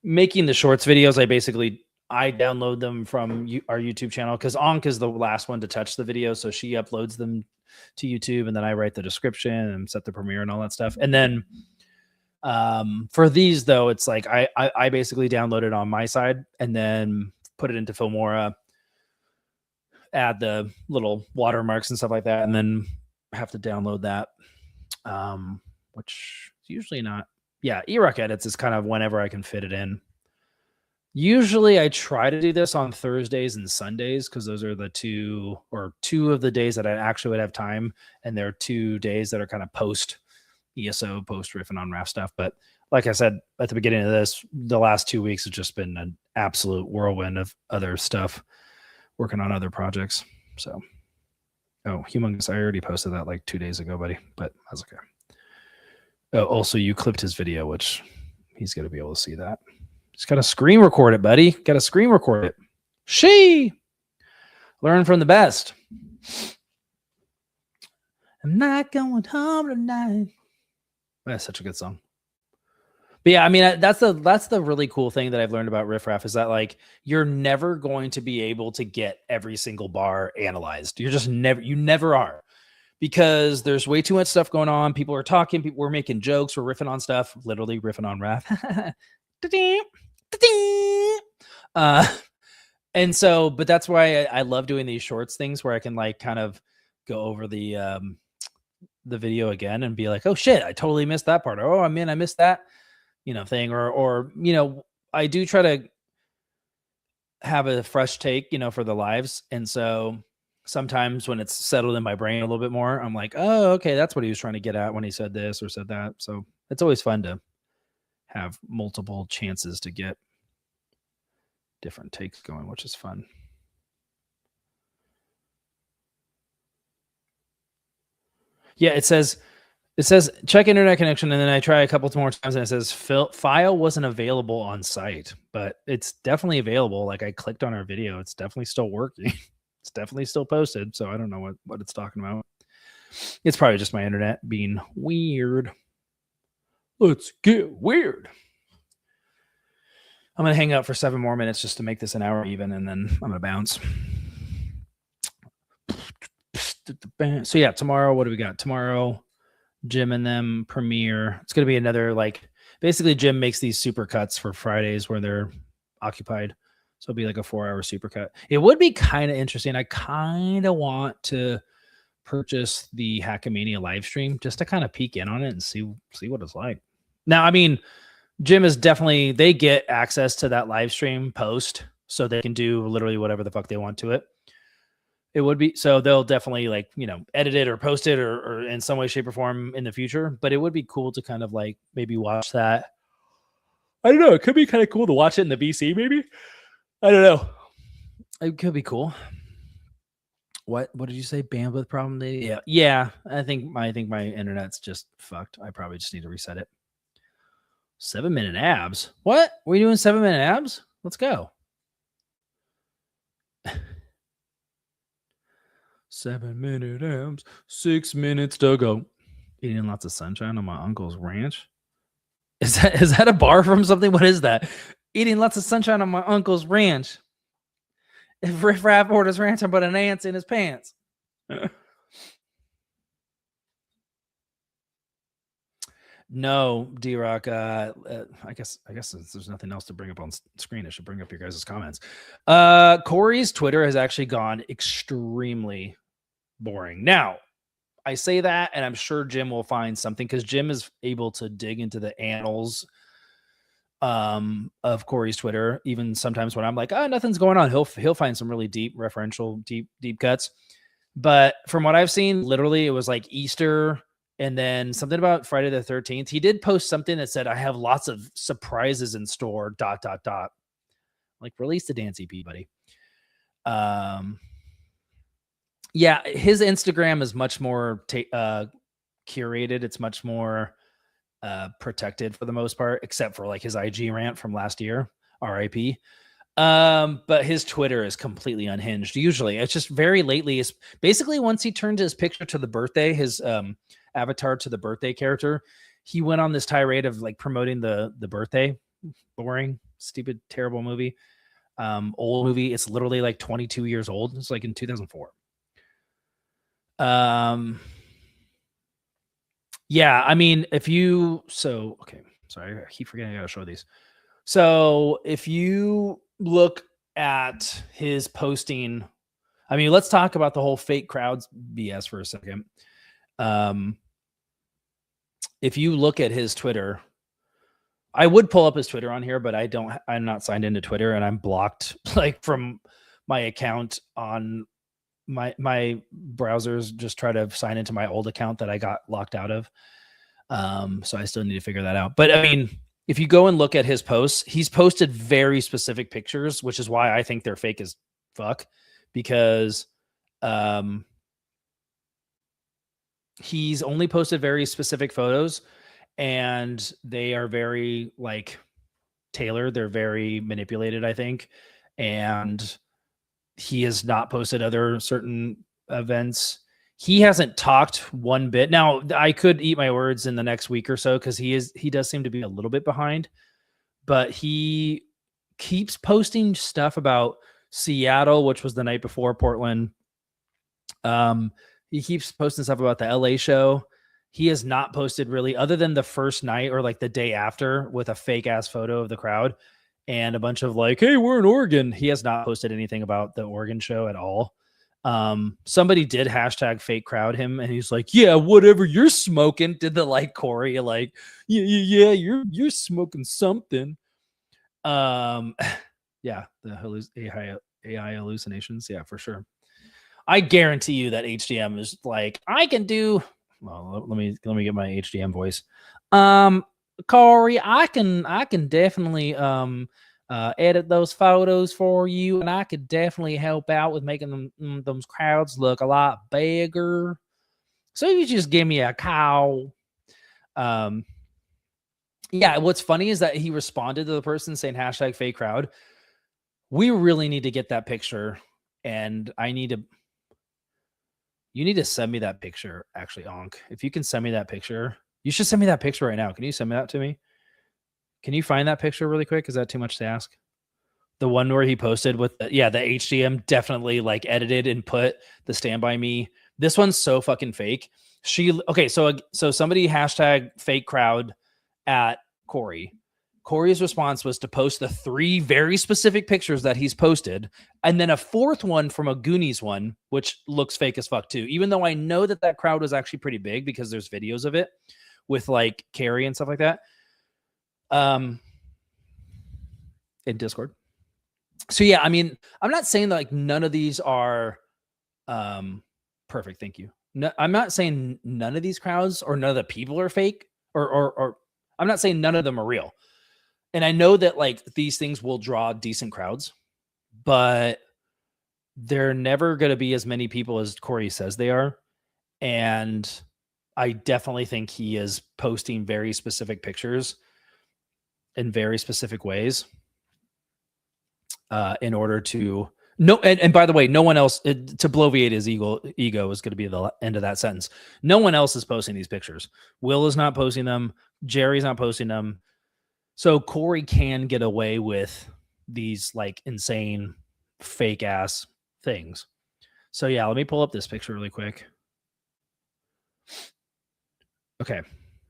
making the shorts videos, I download them from our YouTube channel because Ankh is the last one to touch the video. So she uploads them to YouTube and then I write the description and set the premiere and all that stuff. And then for these though, it's like I basically download it on my side and then put it into Filmora, add the little watermarks and stuff like that, and then have to download that. Which is usually not. Yeah, eRoK edits is kind of whenever I can fit it in. Usually I try to do this on Thursdays and Sundays because those are the two of the days that I actually would have time. And there are 2 days that are kind of post ESO, post riffing on RAF stuff. But like I said at the beginning of this, the last 2 weeks have just been an absolute whirlwind of other stuff, working on other projects. So, oh, Humongous, I already posted that like 2 days ago, buddy, but that's okay. Oh, also you clipped his video, which he's going to be able to see that. Just got to screen record it, buddy. Got to screen record it. Learn from the best. I'm not going home tonight. That's such a good song. But yeah, I mean, that's the really cool thing that I've learned about Riff Raff is that like you're never going to be able to get every single bar analyzed. You never are, because there's way too much stuff going on. People are talking. We're making jokes. We're riffing on stuff. Literally riffing on Raff. And so, but that's why I love doing these shorts things where I can like kind of go over the video again and be like, oh shit, I totally missed that part. Or, oh, I missed that, thing. Or, I do try to have a fresh take, for the lives. And so sometimes when it's settled in my brain a little bit more, I'm like, oh, okay, that's what he was trying to get at when he said this or said that. So it's always fun to have multiple chances to get different takes going, which is fun. Yeah, it says check internet connection, and then I try a couple more times and it says file wasn't available on site, but it's definitely available. Like I clicked on our video, it's definitely still working. It's definitely still posted, so I don't know what it's talking about. It's probably just my internet being weird. Let's get weird. I'm going to hang out for 7 more minutes just to make this an hour even, and then I'm going to bounce. So yeah, tomorrow, what do we got? Tomorrow, Jim and them premiere. It's going to be another, like, basically Jim makes these super cuts for Fridays where they're occupied. So it'll be like a 4-hour super cut. It would be kind of interesting. I kind of want to purchase the Hackamania live stream just to kind of peek in on it and see what it's like. Now, I mean, Jim is definitely, they get access to that live stream post, so they can do literally whatever the fuck they want to it. It would be, so they'll definitely like, edit it or post it or in some way, shape or form in the future, but it would be cool to kind of like maybe watch that. I don't know. It could be kind of cool to watch it in the VC maybe. I don't know. It could be cool. What did you say? Bandwidth problem? Yeah. I think my internet's just fucked. I probably just need to reset it. 7-minute abs. What? Are we doing 7-minute abs? Let's go. 7-minute abs. 6 minutes to go. Eating lots of sunshine on my uncle's ranch. Is that a bar from something? What is that? Eating lots of sunshine on my uncle's ranch. If Riff Raff orders ranch, I put an ant in his pants. No, D-Rock. I guess since there's nothing else to bring up on screen, I should bring up your guys' comments. Corey's Twitter has actually gone extremely boring. Now, I say that, and I'm sure Jim will find something because Jim is able to dig into the annals of Corey's Twitter. Even sometimes when I'm like, oh, nothing's going on, he'll find some really deep referential, deep cuts. But from what I've seen, literally, it was like Easter. And then something about Friday the 13th. He did post something that said, I have lots of surprises in store, ... Like, release the dance EP, buddy. Yeah, his Instagram is much more curated. It's much more protected for the most part, except for like his IG rant from last year, RIP. But his Twitter is completely unhinged. Usually it's just very lately. It's basically once he turned his picture to the birthday, his avatar to the birthday character, he went on this tirade of like promoting the birthday. Boring. stupid, terrible movie. Old movie. It's literally like 22 years old. It's like in 2004. Yeah, I mean, okay, sorry, I keep forgetting I gotta show these. So if you look at his posting, I mean, let's talk about the whole fake crowds BS for a second. If you look at his Twitter, I would pull up his Twitter on here, but I'm not signed into Twitter, and I'm blocked like from my account on my browsers. Just try to sign into my old account that I got locked out of. So I still need to figure that out. But I mean, if you go and look at his posts, he's posted very specific pictures, which is why I think they're fake as fuck, because he's only posted very specific photos, and they are very like tailored. They're very manipulated, I think. And he has not posted other certain events. He hasn't talked one bit. Now, I could eat my words in the next week or so, because he does seem to be a little bit behind, but he keeps posting stuff about Seattle, which was the night before Portland. He keeps posting stuff about the LA show. He has not posted really, other than the first night or like the day after, with a fake ass photo of the crowd and a bunch of like, hey, we're in Oregon. He has not posted anything about the Oregon show at all. Somebody did hashtag fake crowd him, and he's like, yeah, whatever you're smoking. Did the like Corey, like, yeah, you're smoking something. Yeah, the AI hallucinations. Yeah, for sure. I guarantee you that HDM is like, I can do. Well, let me get my HDM voice. Corey, I can definitely edit those photos for you, and I could definitely help out with making those crowds look a lot bigger. So you just give me a call. Yeah, what's funny is that he responded to the person saying hashtag fake crowd. We really need to get that picture, and you need to send me that picture, actually, Onk. If you can send me that picture, you should send me that picture right now. Can you send me that to me? Can you find that picture really quick? Is that too much to ask? The one where he posted with, the HDM definitely like edited and put the Stand By Me. This one's so fucking fake. So somebody hashtag fake crowd at Corey. Corey's response was to post the 3 very specific pictures that he's posted, and then a 4th one from a Goonies one, which looks fake as fuck too, even though I know that crowd was actually pretty big because there's videos of it with like Carrie and stuff like that in Discord. So yeah, I mean, I'm not saying that like none of these are perfect. Thank you. No, I'm not saying none of these crowds or none of the people are fake, or I'm not saying none of them are real. And I know that like these things will draw decent crowds, but they're never going to be as many people as Corey says they are. And I definitely think he is posting very specific pictures in very specific ways in order to and by the way, no one else to bloviate his ego is going to be the end of that sentence. No one else is posting these pictures. Will is not posting them. Jerry's not posting them. So Corey can get away with these like insane fake ass things. So yeah, let me pull up this picture really quick. Okay.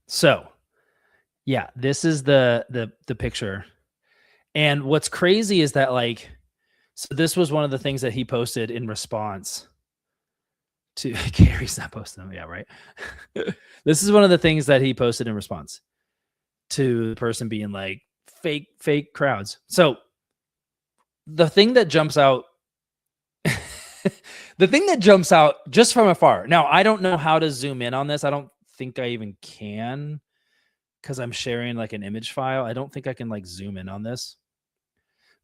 So yeah, this is the picture. And what's crazy is that like, so this was one of the things that he posted in response to Gary's not posting them. Yeah, right. This is one of the things that he posted in response to the person being like fake crowds. So the thing that jumps out, just from afar. Now, I don't know how to zoom in on this. I don't think I even can, because I'm sharing like an image file. I don't think I can like zoom in on this.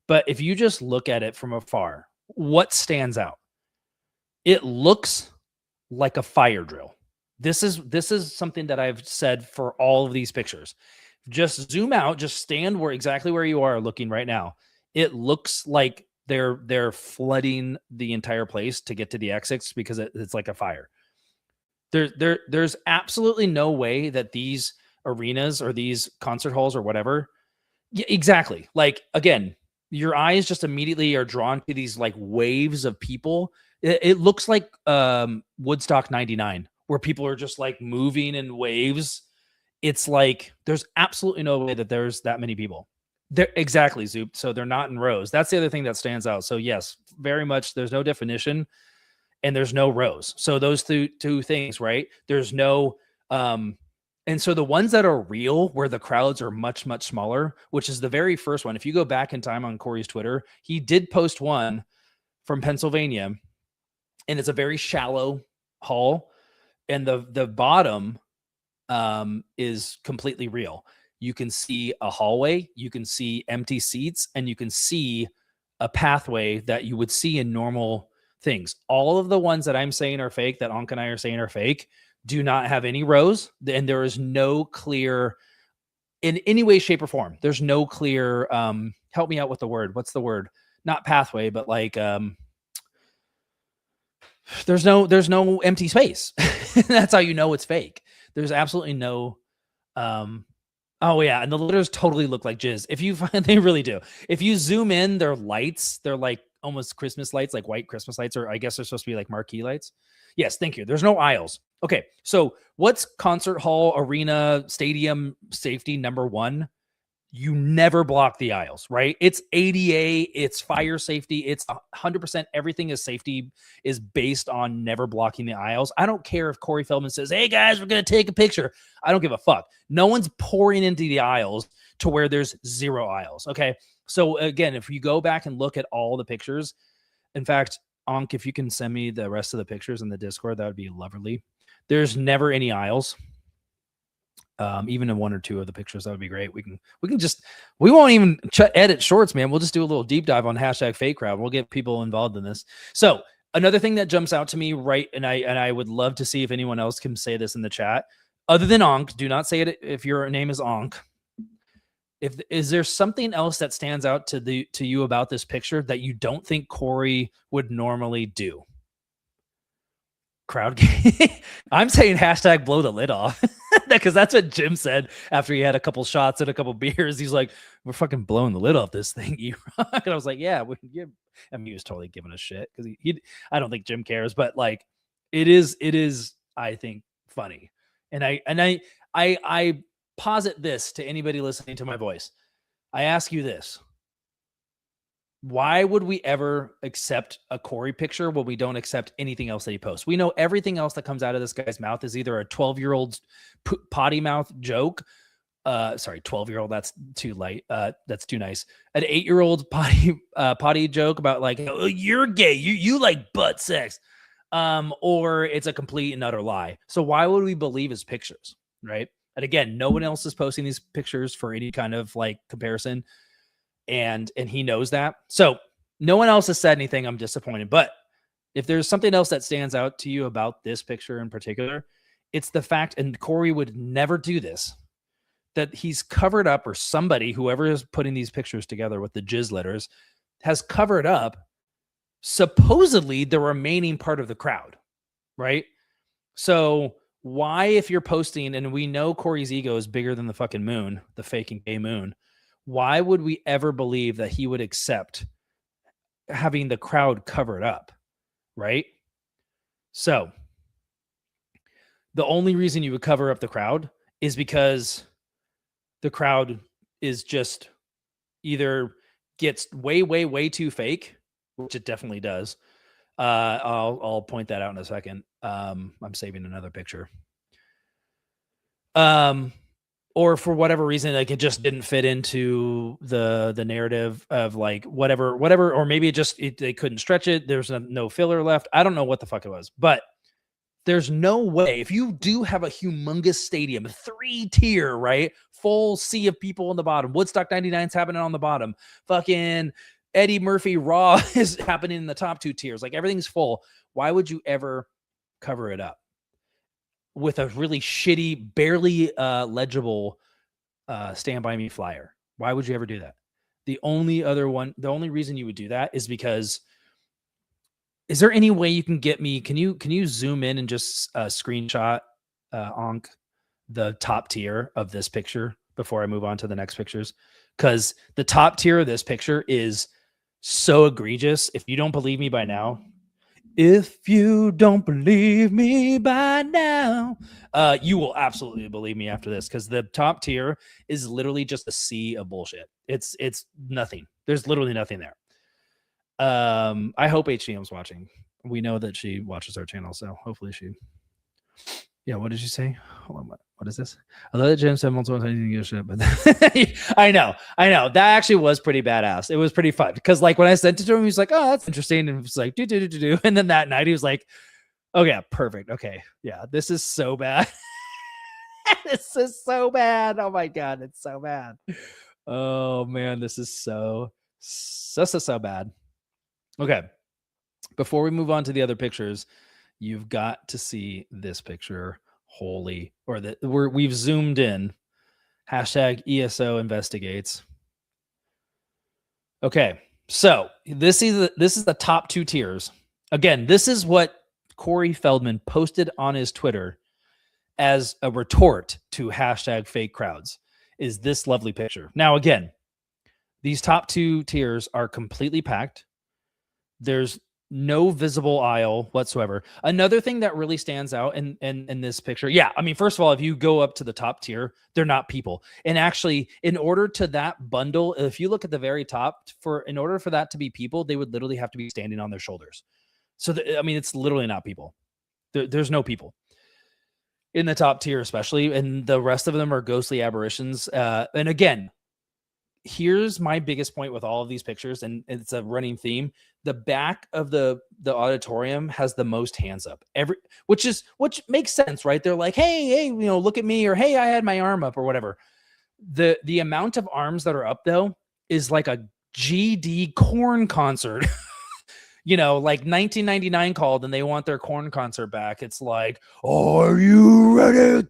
But if you just look at it from afar, what stands out? It looks like a fire drill. This is something that I've said for all of these pictures. Just zoom out, just stand exactly where you are looking right now. It looks like they're flooding the entire place to get to the exits because it's like a fire. There's absolutely no way that these arenas or these concert halls or whatever Yeah, exactly. Like, again, your eyes just immediately are drawn to these like waves of people. It looks like Woodstock 99, where people are just like moving in waves. It's like there's absolutely no way that there's that many people. There exactly, Zoop. So they're not in rows. That's the other thing that stands out. So yes, very much there's no definition and there's no rows. So those two things, right? There's no and so the ones that are real, where the crowds are much, much smaller, which is the very first one. If you go back in time on Corey's Twitter, he did post one from Pennsylvania, and it's a very shallow hall, and the bottom is completely real. You can see a hallway, you can see empty seats, and you can see a pathway that you would see in normal things. All of the ones that I'm saying are fake, that Ankh and I are saying are fake, do not have any rows, and there is no clear, in any way, shape, or form, there's no clear, help me out with the word. What's the word? Not pathway, but like, there's no empty space. That's how you know it's fake. There's absolutely no, oh yeah, and the letters totally look like jizz. If you find, they really do. If you zoom in, they're lights. They're like almost Christmas lights, like white Christmas lights, or I guess they're supposed to be like marquee lights. Yes, thank you. There's no aisles. Okay, so what's concert hall, arena, stadium safety number one? You never block the aisles, right? It's ADA, it's fire safety, it's 100% everything is safety is based on never blocking the aisles. I don't care if Corey Feldman says, hey guys, we're going to take a picture. I don't give a fuck. No one's pouring into the aisles to where there's zero aisles, okay? So again, if you go back and look at all the pictures, in fact, Ankh, if you can send me the rest of the pictures in the Discord, that would be lovely. There's never any aisles. Even in one or two of the pictures, that would be great. We won't even edit shorts, man. We'll just do a little deep dive on hashtag fake crowd. We'll get people involved in this. So another thing that jumps out to me, right, and I would love to see if anyone else can say this in the chat, other than Ankh. Do not say it if your name is Ankh. Is there something else that stands out to you about this picture that you don't think Corey would normally do? Crowd game. I'm saying hashtag blow the lid off, because that's what Jim said after he had a couple shots and a couple beers. He's like, we're fucking blowing the lid off this thing, eRoK. And I was like, yeah, I mean, he was totally giving a shit, because I don't think Jim cares, but like it is I think funny. And I posit this to anybody listening to my voice. I ask you this. Why would we ever accept a Corey picture when we don't accept anything else that he posts? We know everything else that comes out of this guy's mouth is either a 12-year-old's potty mouth joke. Sorry, 12-year-old, that's too light. That's too nice. An 8-year-old potty joke about like, oh, you're gay. You like butt sex. Or it's a complete and utter lie. So why would we believe his pictures, right? And again, no one else is posting these pictures for any kind of like comparison. And he knows that. So no one else has said anything. I'm disappointed. But if there's something else that stands out to you about this picture in particular, it's the fact, and Corey would never do this, that he's covered up, or somebody, whoever is putting these pictures together with the jizz letters, has covered up supposedly the remaining part of the crowd, right? So why, if you're posting, and we know Corey's ego is bigger than the fucking moon, the fake and gay moon, why would we ever believe that he would accept having the crowd covered up, right? So the only reason you would cover up the crowd is because the crowd is just either gets way, way, way too fake, which it definitely does. I'll point that out in a second. I'm saving another picture. Or for whatever reason, like it just didn't fit into the narrative of like whatever, or maybe they couldn't stretch it. There's no filler left. I don't know what the fuck it was, but there's no way, if you do have a humongous stadium, 3-tier, right? Full sea of people on the bottom. Woodstock 99's happening on the bottom. Fucking Eddie Murphy Raw is happening in the top 2 tiers. Like everything's full. Why would you ever cover it up with a really shitty, barely legible Stand By Me flyer? Why would you ever do that? The only reason you would do that is because, is there any way you can get me, can you zoom in and just screenshot Ankh the top tier of this picture before I move on to the next pictures? because the top tier of this picture is so egregious. If you don't believe me by now, you will absolutely believe me after this, because the top tier is literally just a sea of bullshit. It's nothing. There's literally nothing there. I hope HDM's watching. We know that she watches our channel, so hopefully she. Yeah, what did you say? Hold on, what is this? I love that Jim said multiple times you give a shit, but I know. That actually was pretty badass. It was pretty fun because, like, when I sent it to him, he was like, "Oh, that's interesting," and it was like, "Do." And then that night, he was like, "Okay, perfect. Okay, yeah, this is so bad. This is so bad. Oh my god, it's so bad. Oh man, this is so bad." Okay, before we move on to the other pictures, you've got to see this picture. We've zoomed in. Hashtag ESO investigates. Okay, so this is the top 2 tiers. Again, this is what Corey Feldman posted on his Twitter as a retort to hashtag fake crowds, is this lovely picture. Now, again, these top 2 tiers are completely packed. There's no visible aisle whatsoever. Another thing that really stands out in this picture, yeah, I mean, first of all, if you go up to the top tier, they're not people. And actually, in order to that bundle, if you look at the very top, in order for that to be people, they would literally have to be standing on their shoulders. So, I mean, it's literally not people. There's no people in the top tier, especially, and the rest of them are ghostly apparitions. And again, here's my biggest point with all of these pictures, and it's a running theme. The back of the auditorium has the most hands up, which makes sense, right? They're like, hey, look at me, or hey, I had my arm up, or whatever. The amount of arms that are up though is like a GD Korn concert. Like 1999 called and they want their Korn concert back. It's like, are you ready?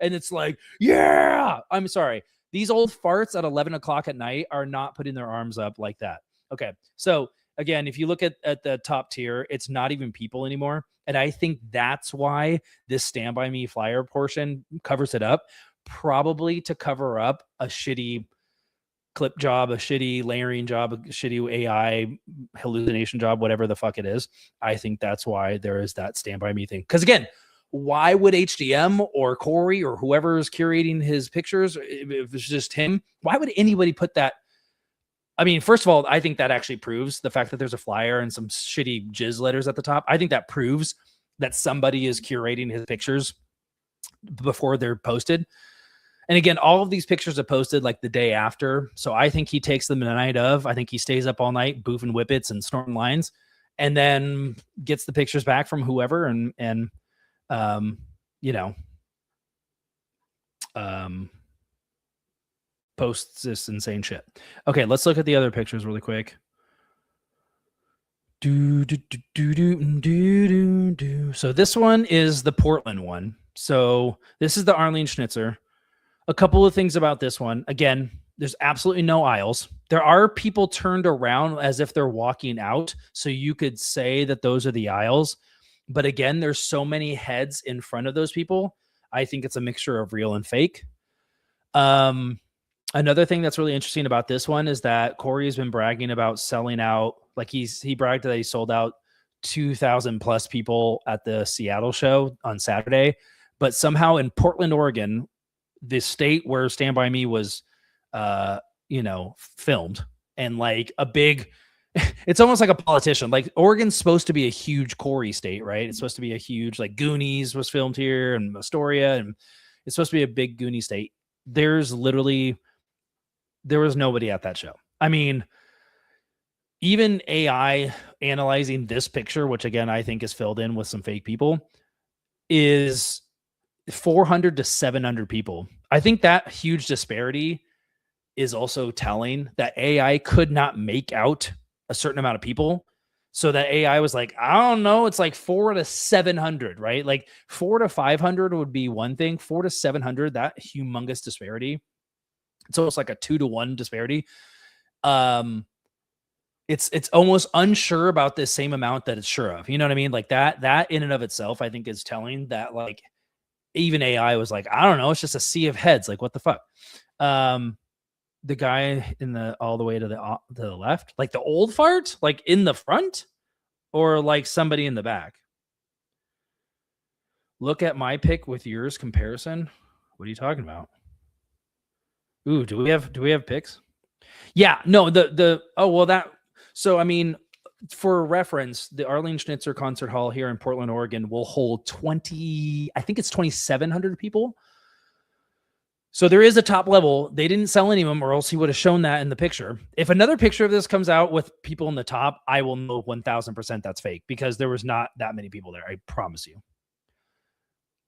And it's like, yeah. I'm sorry. These old farts at 11 o'clock at night are not putting their arms up like that. Okay. So again, if you look at the top tier, it's not even people anymore. And I think that's why this Stand By Me flyer portion covers it up, probably to cover up a shitty clip job, a shitty layering job, a shitty AI hallucination job, whatever the fuck it is. I think that's why there is that Stand By Me thing. Because again, why would HDM or Corey or whoever is curating his pictures, if it's just him, why would anybody put that? I mean, first of all, I think that actually proves the fact that there's a flyer and some shitty jizz letters at the top. I think that proves that somebody is curating his pictures before they're posted. And again, all of these pictures are posted like the day after. So I think he takes them the night of. I think he stays up all night, boofing whippets and snorting lines, and then gets the pictures back from whoever and posts this insane shit. Okay, let's look at the other pictures really quick. So this one is the Portland one. So this is the Arlene Schnitzer. A couple of things about this one. Again, there's absolutely no aisles. There are people turned around as if they're walking out. So you could say that those are the aisles. But again, there's so many heads in front of those people. I think it's a mixture of real and fake. Another thing that's really interesting about this one is that Corey has been bragging about selling out. Like he bragged that he sold out 2,000 plus people at the Seattle show on Saturday. But somehow in Portland, Oregon, the state where Stand By Me was, filmed, and like a big, it's almost like a politician. Like Oregon's supposed to be a huge Corey state, right? It's supposed to be a huge, like Goonies was filmed here and Astoria, and it's supposed to be a big Goonie state. There was nobody at that show. I mean, even AI analyzing this picture, which again, I think is filled in with some fake people, is 400 to 700 people. I think that huge disparity is also telling that AI could not make out a certain amount of people. So that AI was like, I don't know, it's like 400 to 700, right? Like 400 to 500 would be one thing. 400 to 700, that humongous disparity. It's almost like a 2-to-1 disparity. It's almost unsure about the same amount that it's sure of. You know what I mean? Like that in and of itself, I think is telling that like even AI was like, I don't know, it's just a sea of heads. Like what the fuck? The guy in the all the way to the left, like the old fart, like in the front, or like somebody in the back. Look at my pic with yours comparison. What are you talking about? Ooh, do we have pics? Yeah, no, so I mean, for reference, the Arlene Schnitzer Concert Hall here in Portland, Oregon will hold 2,700 people. So there is a top level. They didn't sell any of them, or else he would have shown that in the picture. If another picture of this comes out with people in the top, I will know 1,000% that's fake, because there was not that many people there. I promise you.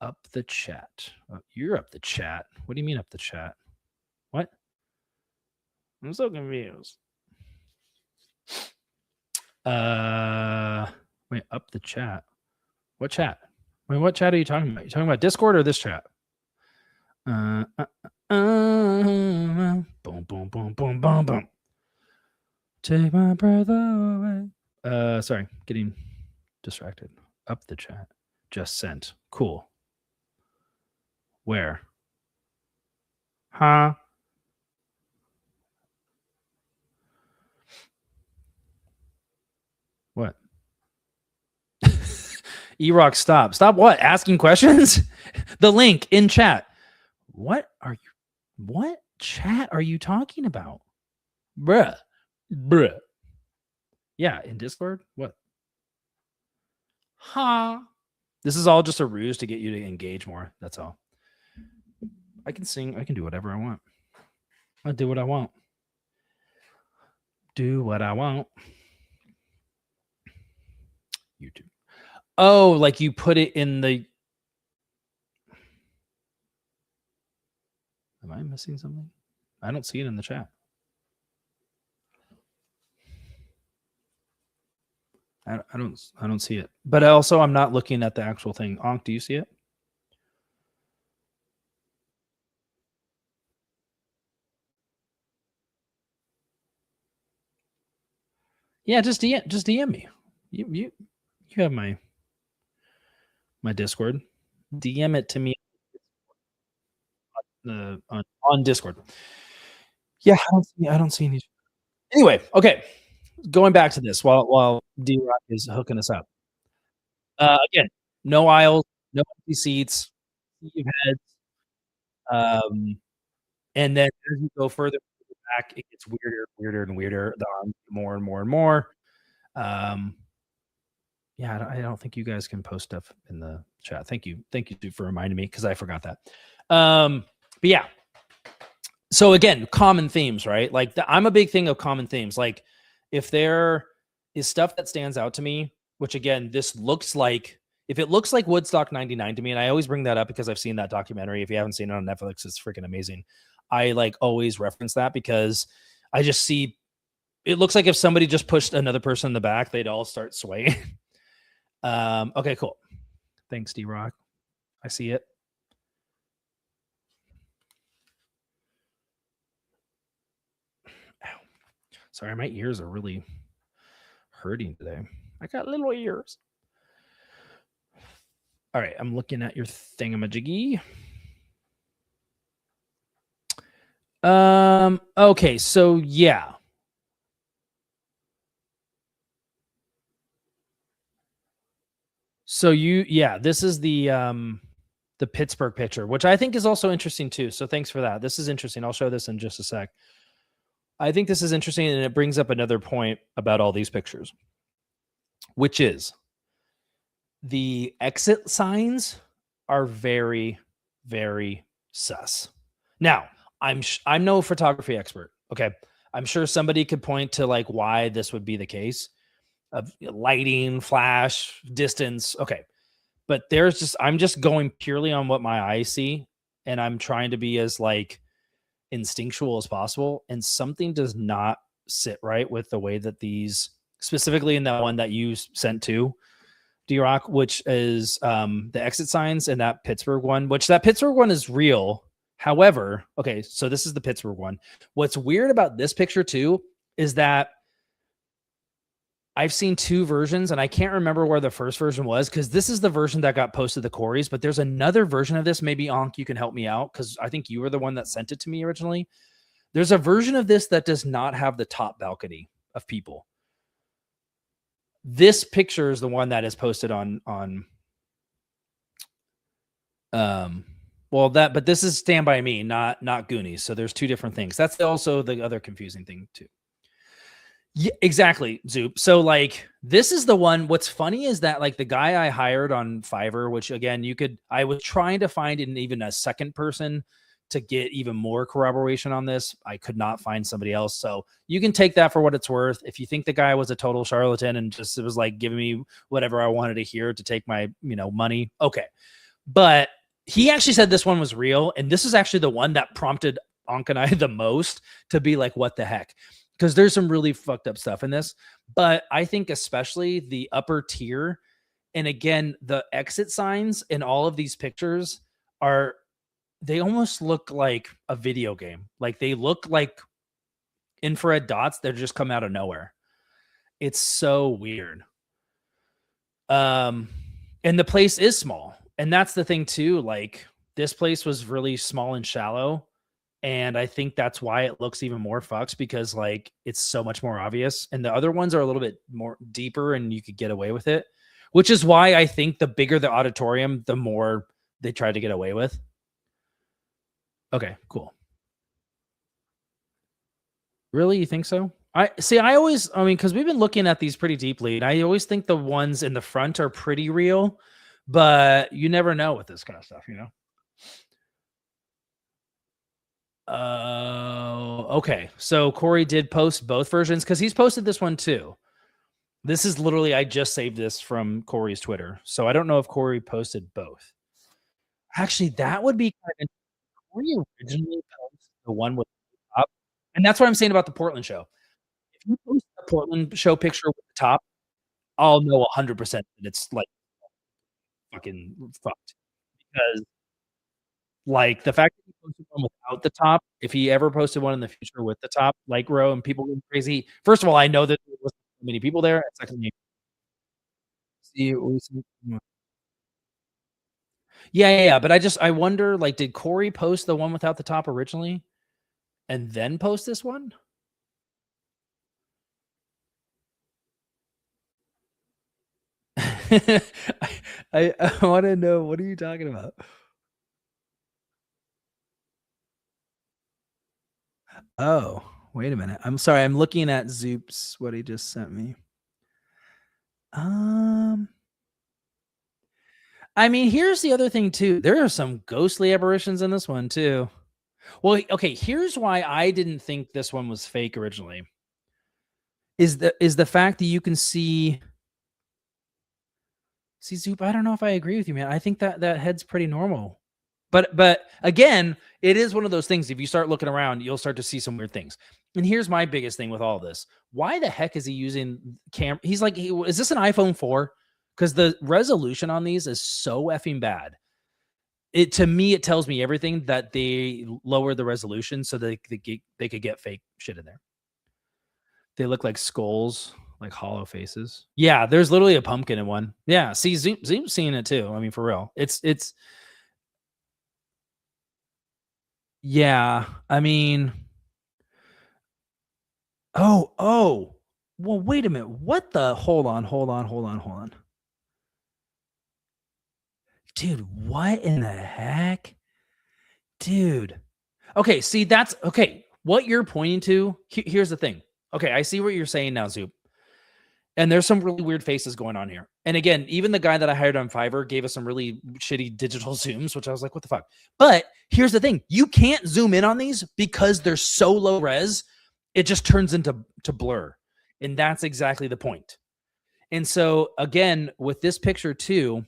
Up the chat. Oh, you're up the chat. What do you mean up the chat? What? I'm so confused. Wait, up the chat. What chat? Wait, what chat are you talking about? You talking about Discord or this chat? Boom, boom, boom, boom, boom, boom. Take my breath away. Sorry, getting distracted. Up the chat. Just sent. Cool. Where? Huh? What? eRoK, stop. Stop what? Asking questions? The link in chat. What chat are you talking about? Bruh. Yeah, in Discord? What? Huh? This is all just a ruse to get you to engage more. That's all. I can sing. I can do whatever I want. I'll do what I want. Do what I want. YouTube. Oh, like you put it in the... Am I missing something? I don't see it in the chat. I don't see it. But also, I'm not looking at the actual thing. Onk, do you see it? Yeah, just DM me. You have my Discord. DM it to me on Discord. Yeah, I don't see any. Anyway, okay. Going back to this while eRoK is hooking us up. Again, no aisles, no empty seats, heads. And then as you go further back, it gets weirder and weirder. The arms more and more and more. Yeah, I don't think you guys can post stuff in the chat. Thank you for reminding me, because I forgot that. But yeah. So again, common themes, right? Like I'm a big thing of common themes. Like if there is stuff that stands out to me, which again, if it looks like Woodstock 99 to me, and I always bring that up because I've seen that documentary. If you haven't seen it on Netflix, it's freaking amazing. I like always reference that because I just see, it looks like if somebody just pushed another person in the back, they'd all start swaying. Okay, cool. Thanks, eRoK. I see it. Ow. Sorry, my ears are really hurting today. I got little ears. All right, I'm looking at your thingamajiggy. Okay, so yeah. So this is the Pittsburgh picture, which I think is also interesting too. So thanks for that. This is interesting. I'll show this in just a sec. I think this is interesting, and it brings up another point about all these pictures, which is the exit signs are very, very sus. Now, I'm no photography expert. Okay. I'm sure somebody could point to like why this would be the case of lighting, flash, distance. Okay. But I'm just going purely on what my eyes see. And I'm trying to be as like instinctual as possible. And something does not sit right with the way that these, specifically in that one that you sent to eRoK, which is the exit signs, and that Pittsburgh one, which that Pittsburgh one is real. However, okay, so this is the Pittsburgh one. What's weird about this picture too is that I've seen two versions, and I can't remember where the first version was, because this is the version that got posted to Corey's, but there's another version of this. Maybe Onk, you can help me out, because I think you were the one that sent it to me originally. There's a version of this that does not have the top balcony of people. This picture is the one that is posted on but this is Stand By Me, not Goonies. So there's two different things. That's also the other confusing thing too. Yeah, exactly, Zoop. So like this is the one. What's funny is that like the guy I hired on Fiverr, which again I was trying to find even a second person to get even more corroboration on this. I could not find somebody else. So you can take that for what it's worth. If you think the guy was a total charlatan and just it was like giving me whatever I wanted to hear to take my money, okay. But he actually said this one was real, and this is actually the one that prompted Ankh and I the most to be like, what the heck? Because there's some really fucked up stuff in this. But I think especially the upper tier, and again, the exit signs in all of these pictures they almost look like a video game. Like they look like infrared dots that just come out of nowhere. It's so weird. And the place is small. And that's the thing too. Like this place was really small and shallow. And I think that's why it looks even more fucked, because like it's so much more obvious. And the other ones are a little bit more deeper and you could get away with it, which is why I think the bigger the auditorium, the more they try to get away with. Okay, cool. Really? You think so? Because we've been looking at these pretty deeply, and I always think the ones in the front are pretty real, but you never know with this kind of stuff, okay. So Corey did post both versions because he's posted this one too. This is literally, I just saved this from Corey's Twitter. So I don't know if Corey posted both. Actually, that would be kind of, Corey originally posted the one with the top. And that's what I'm saying about the Portland show. If you post a Portland show picture with the top, I'll know 100% that it's like fucking fucked. Because like the fact that he posted one without the top, if he ever posted one in the future with the top, like row and people going crazy, first of all, I know that there wasn't so many people there. And secondly, yeah. But I wonder, like, did Corey post the one without the top originally and then post this one? I want to know, what are you talking about? Oh, wait a minute. I'm sorry. I'm looking at Zoop's, what he just sent me. I mean, here's the other thing too. There are some ghostly apparitions in this one too. Well, okay, here's why I didn't think this one was fake originally. Is the fact that you can see Zoop, I don't know if I agree with you, man. I think that head's pretty normal. But again, it is one of those things. If you start looking around, you'll start to see some weird things. And here's my biggest thing with all this. Why the heck is he using camera? He's like, is this an iPhone 4? Because the resolution on these is so effing bad. To me, it tells me everything that they lowered the resolution so they could get fake shit in there. They look like skulls, like hollow faces. Yeah, there's literally a pumpkin in one. Yeah, see, Zoom's seeing it too. I mean, for real. It's yeah, I mean, oh, well, wait a minute. What the? Hold on. Dude, what in the heck? Dude. Okay, see, that's okay. What you're pointing to, here's the thing. Okay, I see what you're saying now, Zoop. And there's some really weird faces going on here. And again, even the guy that I hired on Fiverr gave us some really shitty digital zooms, which I was like, what the fuck? But here's the thing. You can't zoom in on these because they're so low res. It just turns into blur. And that's exactly the point. And so again, with this picture too,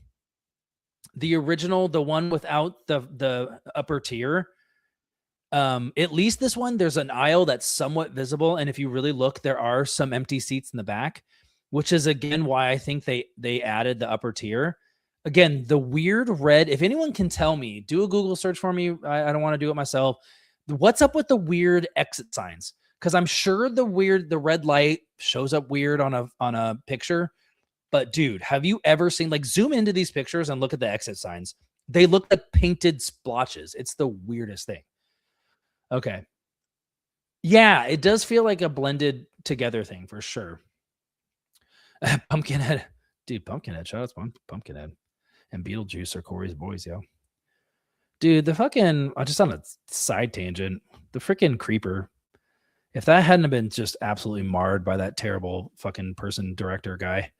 the original, the one without the upper tier, at least this one, there's an aisle that's somewhat visible. And if you really look, there are some empty seats in the back, which is again why I think they added the upper tier. Again, the weird red, if anyone can tell me, do a Google search for me. I don't want to do it myself. What's up with the weird exit signs? Because I'm sure the red light shows up weird on a picture. But dude, have you ever seen, like, zoom into these pictures and look at the exit signs? They look like painted splotches. It's the weirdest thing. Okay. Yeah, it does feel like a blended together thing for sure. Pumpkinhead. Dude, Pumpkinhead. Shout out to Pumpkinhead. And Beetlejuice are Corey's boys, yo. Dude, the fucking, just on a side tangent, the freaking creeper, if that hadn't been just absolutely marred by that terrible fucking director guy,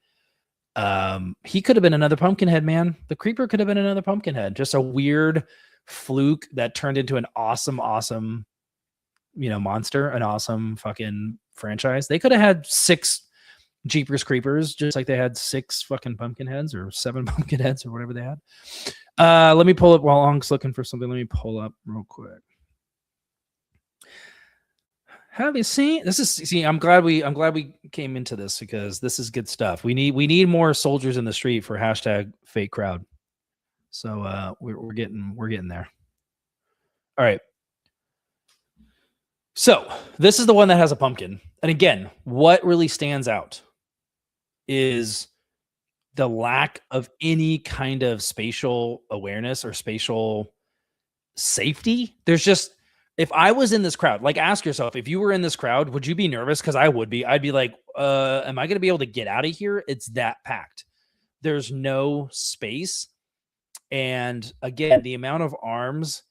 he could have been another Pumpkinhead, man. The creeper could have been another Pumpkinhead. Just a weird fluke that turned into an awesome, monster, an awesome fucking franchise. They could have had 6 Jeepers Creepers, just like they had 6 fucking Pumpkinheads or 7 Pumpkinheads or whatever they had. Let me pull up while Onk's looking for something. Let me pull up real quick. Have you seen this? I'm glad we came into this because this is good stuff. We need more soldiers in the street for #FakeCrowd. So we're getting there. All right. So this is the one that has a pumpkin. And again, what really stands out is the lack of any kind of spatial awareness or spatial safety. There's just, if I was in this crowd, like ask yourself, if you were in this crowd, would you be nervous? Because I would be. I'd be like, am I going to be able to get out of here? It's that packed. There's no space. And again, the amount of arms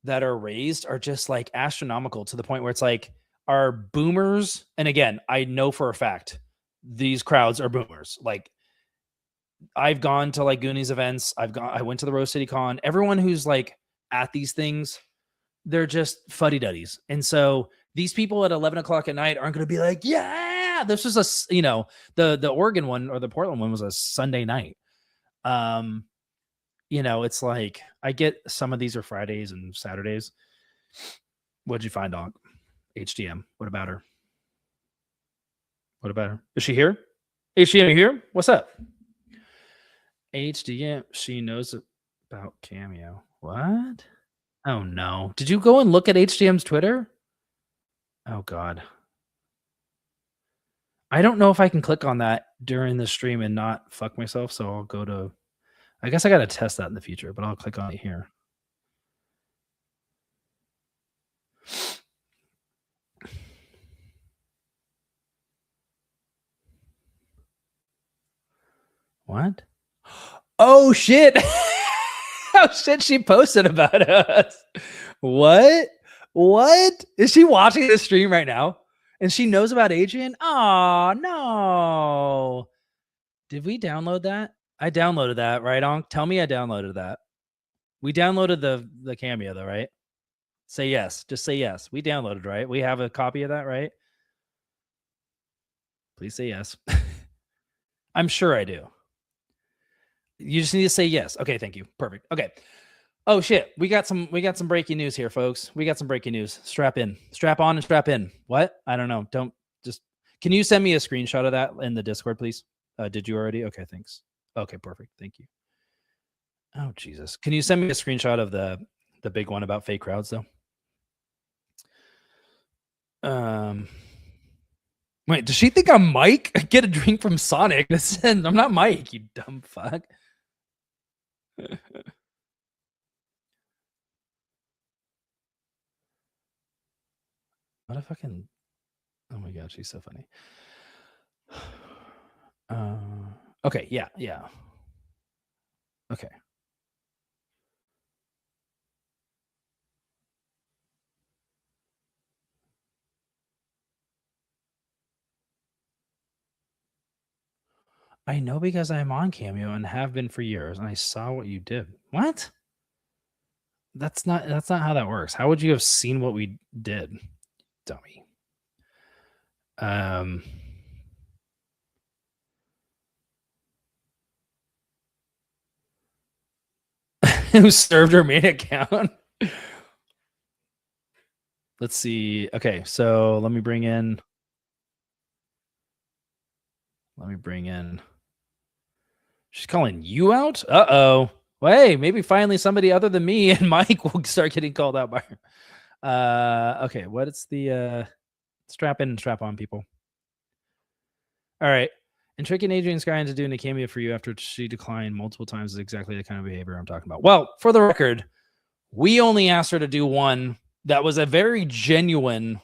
that are raised are just like astronomical to the point where it's like, are boomers, and again, I know for a fact these crowds are boomers. Like, I've gone to like Goonies events. I went to the Rose City Con. Everyone who's like at these things, they're just fuddy-duddies. And so these people at 11 o'clock at night aren't going to be like, yeah, this was the Oregon one or the Portland one was a Sunday night. It's like, I get some of these are Fridays and Saturdays. What'd you find, Doc? HDM. What about her? Is she here? HDM, you here? What's up? HDM, she knows about Cameo. What? Oh, no. Did you go and look at HDM's Twitter? Oh, God. I don't know if I can click on that during the stream and not fuck myself, so I'll go to... I guess I got to test that in the future, but I'll click on it here. What? Oh, shit. Oh, shit. She posted about us. What? Is she watching this stream right now? And she knows about Adrian? Oh, no. Did we download that? I downloaded that, right, Onk? Tell me I downloaded that. We downloaded the Cameo, though, right? Say yes. Just say yes. We downloaded, right? We have a copy of that, right? Please say yes. I'm sure I do. You just need to say yes. Okay, thank you. Perfect. Okay. Oh shit. We got some breaking news here, folks. We got some breaking news. Strap in. Strap on and strap in. What? I don't know. Can you send me a screenshot of that in the Discord, please? Did you already? Okay, thanks. Okay, perfect. Thank you. Oh, Jesus. Can you send me a screenshot of the big one about fake crowds, though? Wait, does she think I'm Mike? Get a drink from Sonic. I'm not Mike, you dumb fuck. What a fucking... Oh my God, she's so funny. Okay, yeah. Okay. I know because I'm on Cameo and have been for years, and I saw what you did. What? That's not how that works. How would you have seen what we did, dummy? Who served her main account? Let's see. Okay, so let me bring in. She's calling you out? Uh-oh. Well, hey, maybe finally somebody other than me and Mike will start getting called out by her. Okay, what is the strap in and strap on, people? All right. And tricking Adrian Sky into doing a cameo for you after she declined multiple times is exactly the kind of behavior I'm talking about. Well, for the record, we only asked her to do one that was a very genuine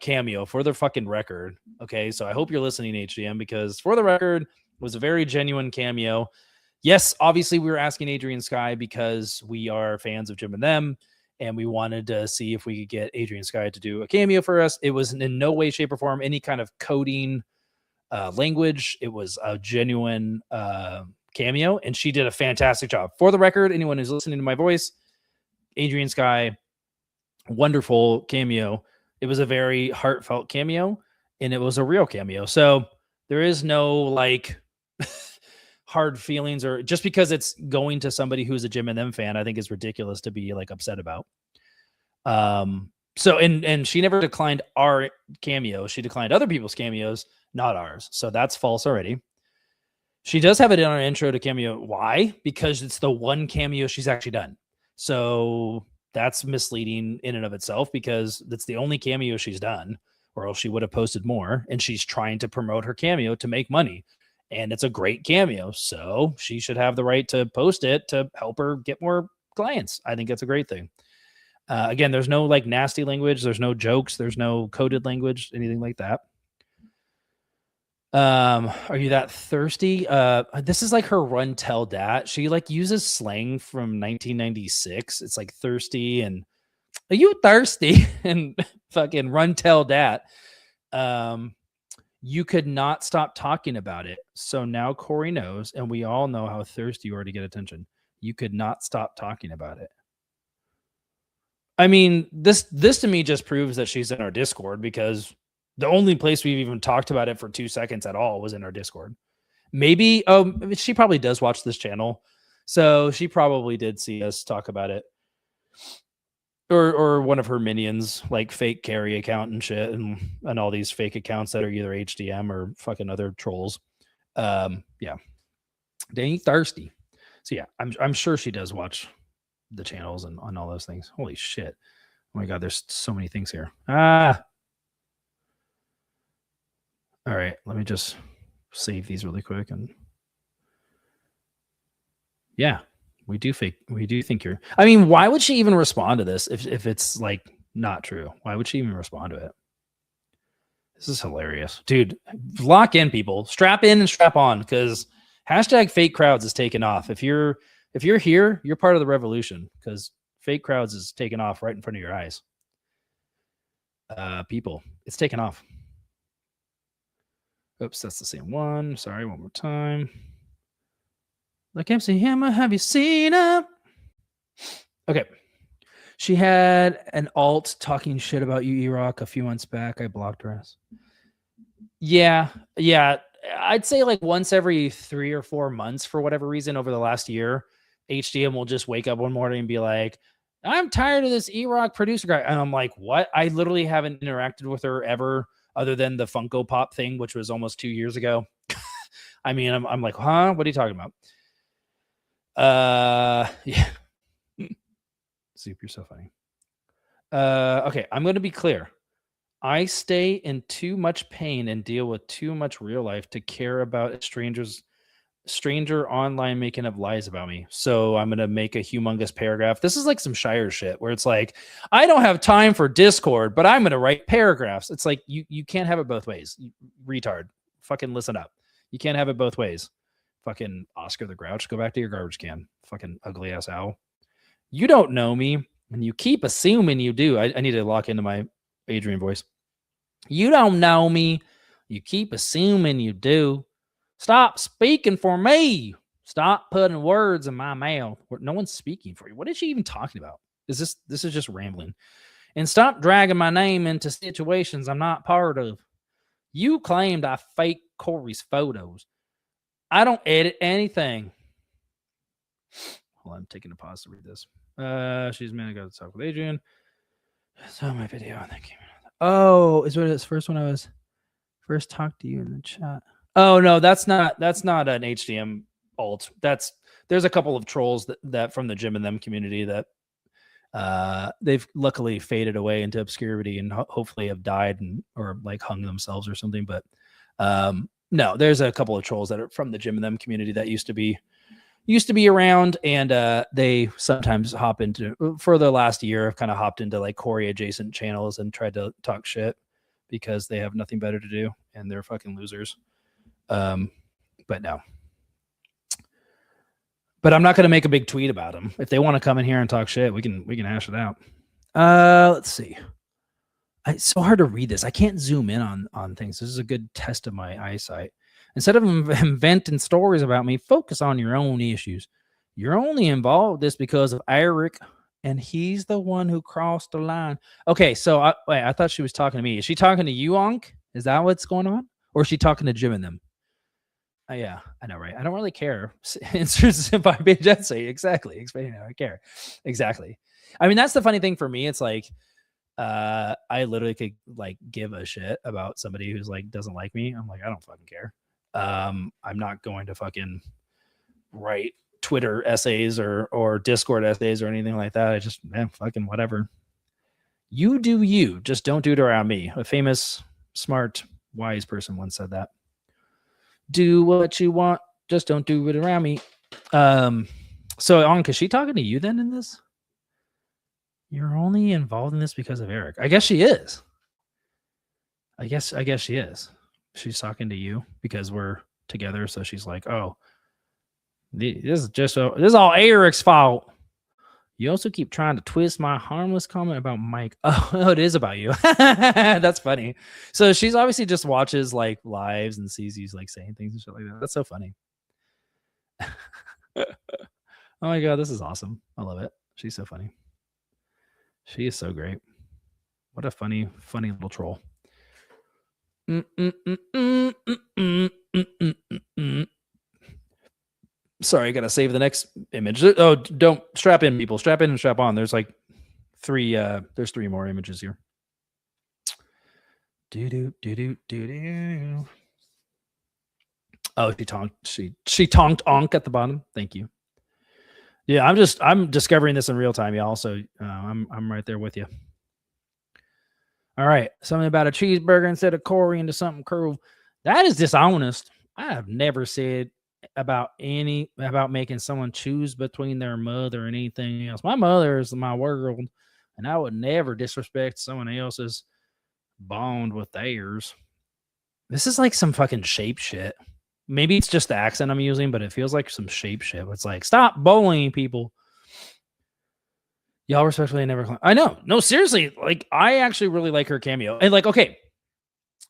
cameo for the fucking record. Okay, so I hope you're listening, HDM, because for the record was a very genuine cameo. Yes, obviously we were asking Adrian Sky because we are fans of Jim and them, and we wanted to see if we could get Adrian Sky to do a cameo for us. It was in no way, shape, or form any kind of coding language. It was a genuine cameo, and she did a fantastic job. For the record, anyone who's listening to my voice, Adrian Sky, wonderful cameo. It was a very heartfelt cameo, and it was a real cameo. So there is no like hard feelings, or just because it's going to somebody who's a Jim and them fan, I think is ridiculous to be like upset about. So and she never declined our cameo. She declined other people's cameos, not ours. So that's false already. She does have it in our intro to cameo. Why? Because it's the one cameo she's actually done. So that's misleading in and of itself, because that's the only cameo she's done, or else she would have posted more. And she's trying to promote her cameo to make money. And it's a great cameo. So she should have the right to post it to help her get more clients. I think that's a great thing. Again, there's no like nasty language. There's no jokes. There's no coded language, anything like that. Are you that thirsty? This is like her run tell dat. She like uses slang from 1996. It's like thirsty and are you thirsty and fucking run tell dat. You could not stop talking about it. So now Corey knows, and we all know how thirsty you are to get attention. You could not stop talking about it. I mean, this to me just proves that she's in our Discord, because the only place we've even talked about it for 2 seconds at all was in our Discord. Maybe, she probably does watch this channel, so she probably did see us talk about it. Or one of her minions, like fake carry account and shit, and all these fake accounts that are either HDM or fucking other trolls. Yeah, they ain't thirsty. So yeah, I'm sure she does watch the channels and on all those things. Holy shit! Oh my god, there's so many things here. All right, let me just save these really quick. And yeah, we do think you're. I mean, why would she even respond to this if it's like not true? Why would she even respond to it? This is hilarious, dude. Lock in, people. Strap in and strap on, because hashtag fake crowds is taking off. If you're here, you're part of the revolution, because fake crowds is taking off right in front of your eyes. People, it's taking off. Oops, that's the same one. Sorry, one more time. Like MC Hammer, have you seen him? Okay. She had an alt talking shit about you, eRoK, a few months back. I blocked her ass. Yeah. I'd say like once every 3 or 4 months, for whatever reason, over the last year, HDM will just wake up one morning and be like, I'm tired of this eRoK producer guy. And I'm like, what? I literally haven't interacted with her ever, other than the Funko Pop thing, which was almost 2 years ago. I mean, I'm like, huh? What are you talking about? Yeah. Soup, you're so funny. Okay, I'm going to be clear. I stay in too much pain and deal with too much real life to care about a stranger online making up lies about me. So I'm going to make a humongous paragraph. This is like some Shire shit where it's like, I don't have time for Discord, but I'm going to write paragraphs. It's like, you can't have it both ways. You retard. Fucking listen up. You can't have it both ways. Fucking Oscar the Grouch. Go back to your garbage can. Fucking ugly ass owl. You don't know me, and you keep assuming you do. I need to lock into my Adrian voice. You don't know me. You keep assuming you do. Stop speaking for me. Stop putting words in my mouth. No one's speaking for you. What is she even talking about? This is just rambling. And stop dragging my name into situations I'm not part of. You claimed I faked Corey's photos. I don't edit anything. Hold on, I'm taking a pause to read this. She's man, I got to talk with Adrian. So my video. Thank you. Oh, is what it is. First when I was first talked to you in the chat. Oh no, that's not an HDM alt. There's a couple of trolls that from the Jim and them community that they've luckily faded away into obscurity and hopefully have died or like hung themselves or something. But no, there's a couple of trolls that are from the Jim and them community that used to used to be around, and they sometimes hop into, for the last year, have kind of hopped into like Corey adjacent channels and tried to talk shit because they have nothing better to do and they're fucking losers. But no. But I'm not going to make a big tweet about them. If they want to come in here and talk shit, we can hash it out. Let's see. It's so hard to read this. I can't zoom in on things. This is a good test of my eyesight. Instead of inventing stories about me, focus on your own issues. You're only involved this because of eRoK, and he's the one who crossed the line. Okay, so I thought she was talking to me. Is she talking to you, Onk? Is that what's going on? Or is she talking to Jim and them? Yeah, I know, right? I don't really care. Answers by page essay. Exactly. Explaining how I care. Exactly. I mean, that's the funny thing for me. It's like, I literally could like give a shit about somebody who's like doesn't like me. I'm like, I don't fucking care. I'm not going to fucking write Twitter essays or Discord essays or anything like that. I just fucking whatever. You do you. Just don't do it around me. A famous, smart, wise person once said that. Do what you want, just don't do it around me. So Anka, is she talking to you then in this? You're only involved in this because of eRoK. I guess she is. I guess she is. She's talking to you because we're together. So she's like, oh, this is all eRoK's fault. You also keep trying to twist my harmless comment about Mike. Oh, it is about you. That's funny. So she's obviously just watches like lives and sees you like saying things and shit like that. That's so funny. Oh my God, this is awesome. I love it. She's so funny. She is so great. What a funny little troll. Sorry, I gotta save the next image. Oh, don't strap in, people. Strap in and strap on. There's like three. There's three more images here. Oh, she tonked Onk at the bottom. Thank you. Yeah, I'm discovering this in real time, y'all. So I'm right there with you. All right, something about a cheeseburger instead of Corey into something cruel. That is dishonest. I have never said about making someone choose between their mother and anything else. My mother is my world, and I would never disrespect someone else's bond with theirs. This is like some fucking shape shit. Maybe it's just the accent I'm using, but it feels like some shape shit. It's like, stop bullying people. Y'all respectfully never. I know. No, seriously. Like, I actually really like her cameo. And like, okay,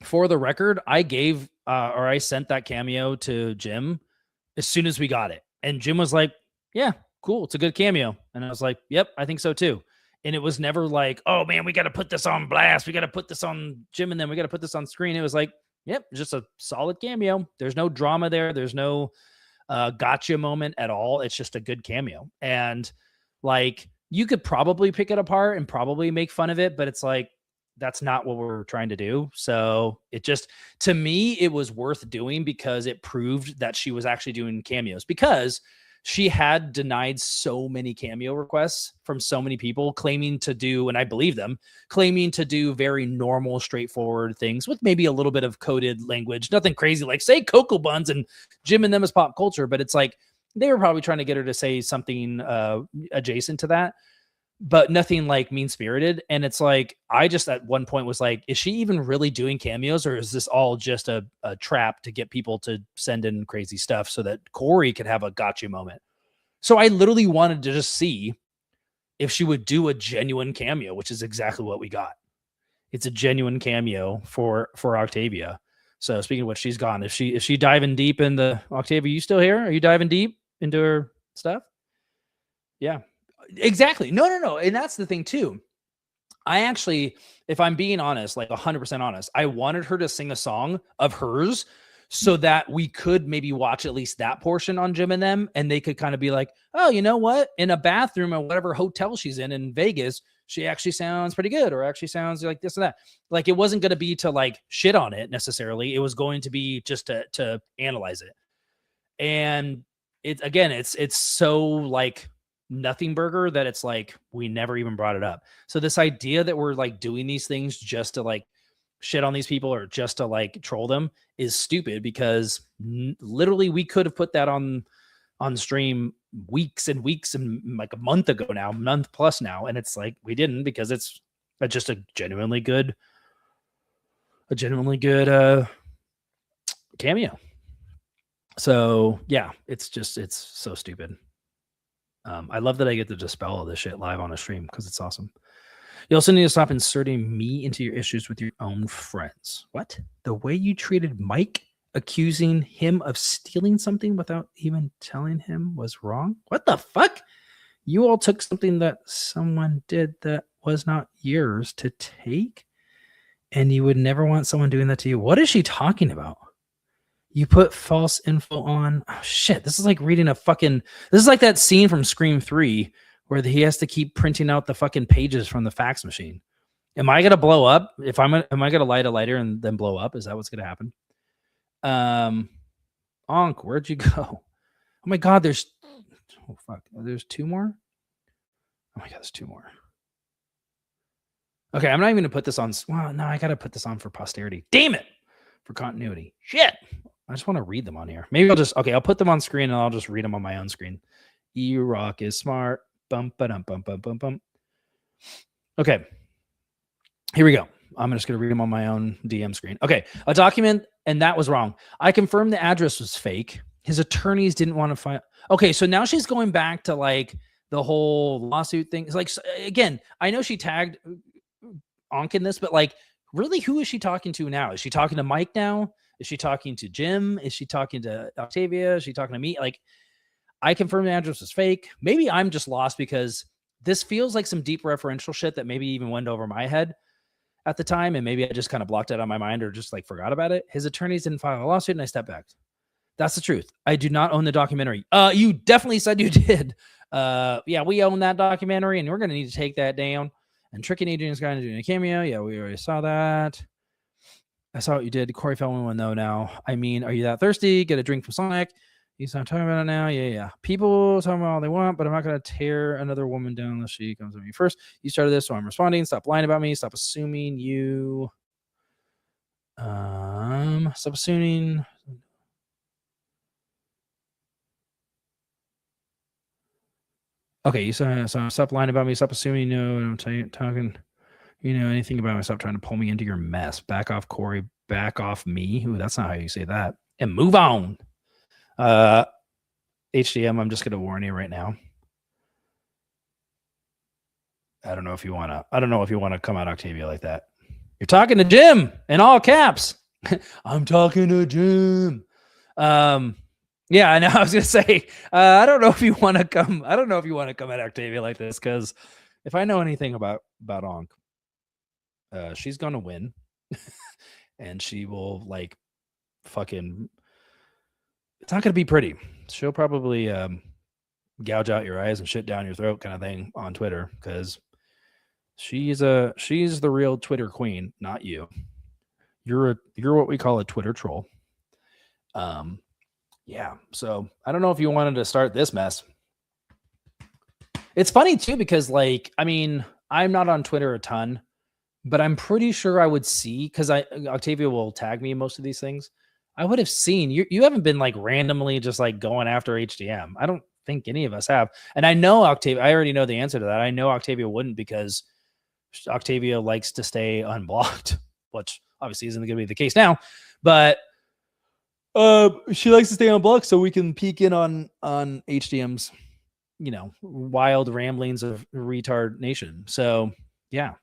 for the record, I gave or I sent that cameo to Jim as soon as we got it. And Jim was like, yeah, cool. It's a good cameo. And I was like, yep, I think so too. And it was never like, oh man, we got to put this on blast. We got to put this on Jim and then we got to put this on screen. It was like, yep, just a solid cameo. There's no drama there. There's no gotcha moment at all. It's just a good cameo. And like, you could probably pick it apart and probably make fun of it, but it's like, that's not what we're trying to do. So it just, to me, it was worth doing because it proved that she was actually doing cameos, because she had denied so many cameo requests from so many people claiming to do, and I believe them, claiming to do very normal, straightforward things with maybe a little bit of coded language, nothing crazy like say Cocoa Buns and Jim and them as pop culture. But it's like, they were probably trying to get her to say something adjacent to that, but nothing like mean-spirited. And it's like, I just at one point was like, is she even really doing cameos, or is this all just a trap to get people to send in crazy stuff so that Corey could have a gotcha moment? So I literally wanted to just see if she would do a genuine cameo, which is exactly what we got. It's a genuine cameo for Octavia. So speaking of which, she's gone. Is she diving deep in the Octavia? You still here? Are you diving deep into her stuff? Yeah. Exactly. No. And that's the thing too. I actually, if I'm being honest, like 100% honest, I wanted her to sing a song of hers so that we could maybe watch at least that portion on Jim and them. And they could kind of be like, oh, you know what? In a bathroom or whatever hotel she's in Vegas, she actually sounds pretty good, or actually sounds like this and that. Like, it wasn't going to be to like shit on it necessarily. It was going to be just to analyze it. And it's so like nothing burger that it's like we never even brought it up. So this idea that we're like doing these things just to like shit on these people or just to like troll them is stupid, because literally we could have put that on on stream weeks and weeks and like a month ago now, month plus now, and it's like we didn't because it's just a genuinely good cameo. So yeah, it's so stupid. I love that I get to dispel all this shit live on a stream because it's awesome. You also need to stop inserting me into your issues with your own friends. What? The way you treated Mike, accusing him of stealing something without even telling him was wrong? What the fuck? You all took something that someone did that was not yours to take, and you would never want someone doing that to you. What is she talking about? You put false info on. Oh, shit. This is like reading this is like that scene from Scream 3 where he has to keep printing out the fucking pages from the fax machine. Am I going to blow up? Am I going to light a lighter and then blow up? Is that what's going to happen? Onk, where'd you go? Oh my God, there's 2 more? Oh my God, there's 2 more. Okay, I'm not even going to put this on. Well, no, I got to put this on for posterity. Damn it. For continuity. Shit. I just want to read them on here. Maybe I'll put them on screen and I'll just read them on my own screen. eRoK is smart. Bum, ba-dum, bum, bum, bum, bum. Okay. Here we go. I'm just going to read them on my own DM screen. Okay. A document, and that was wrong. I confirmed the address was fake. His attorneys didn't want to file. Okay. So now she's going back to like the whole lawsuit thing. It's like, again, I know she tagged Onk in this, but like, really, who is she talking to now? Is she talking to Mike now? Is she talking to Jim? Is she talking to Octavia? Is she talking to me? Like, I confirmed the address was fake. Maybe I'm just lost because this feels like some deep referential shit that maybe even went over my head at the time, and maybe I just kind of blocked it out of my mind or just like forgot about it. His attorneys didn't file a lawsuit, and I stepped back. That's the truth. I do not own the documentary. You definitely said you did. Yeah, we own that documentary, and we're going to need to take that down. And Trick and Adrian's going to do a cameo. Yeah, we already saw that. I saw what you did. Corey Feldman will know now. I mean, are you that thirsty? Get a drink from Sonic. He's not talking about it now. Yeah. People talking about all they want, but I'm not going to tear another woman down unless she comes at me first. You started this, so I'm responding. Stop lying about me. Stop assuming you. Stop assuming. Okay, so stop lying about me. Stop assuming you know. And I'm talking. You know anything about me? Stop trying to pull me into your mess. Back off, Corey. Back off me. Ooh, that's not how you say that. And move on. HDM, I'm just going to warn you right now. I don't know if you want to come at Octavia like that. You're talking to Jim in all caps. I'm talking to Jim. Yeah, I know. I was going to say, I don't know if you want to come at Octavia like this, because if I know anything about Onk, she's going to win. And she will like fucking, it's not going to be pretty. She'll probably gouge out your eyes and shit down your throat kind of thing on Twitter, because she's the real Twitter queen, not you. You're what we call a Twitter troll. Yeah. So I don't know if you wanted to start this mess. It's funny too, because like, I mean, I'm not on Twitter a ton, but I'm pretty sure I would see, because Octavia will tag me in most of these things. I would have seen you haven't been like randomly just like going after HDM. I don't think any of us have. And I know Octavia, I already know the answer to that. I know Octavia wouldn't, because Octavia likes to stay unblocked, which obviously isn't going to be the case now, but she likes to stay unblocked so we can peek in on HDM's, wild ramblings of retard nation. So yeah.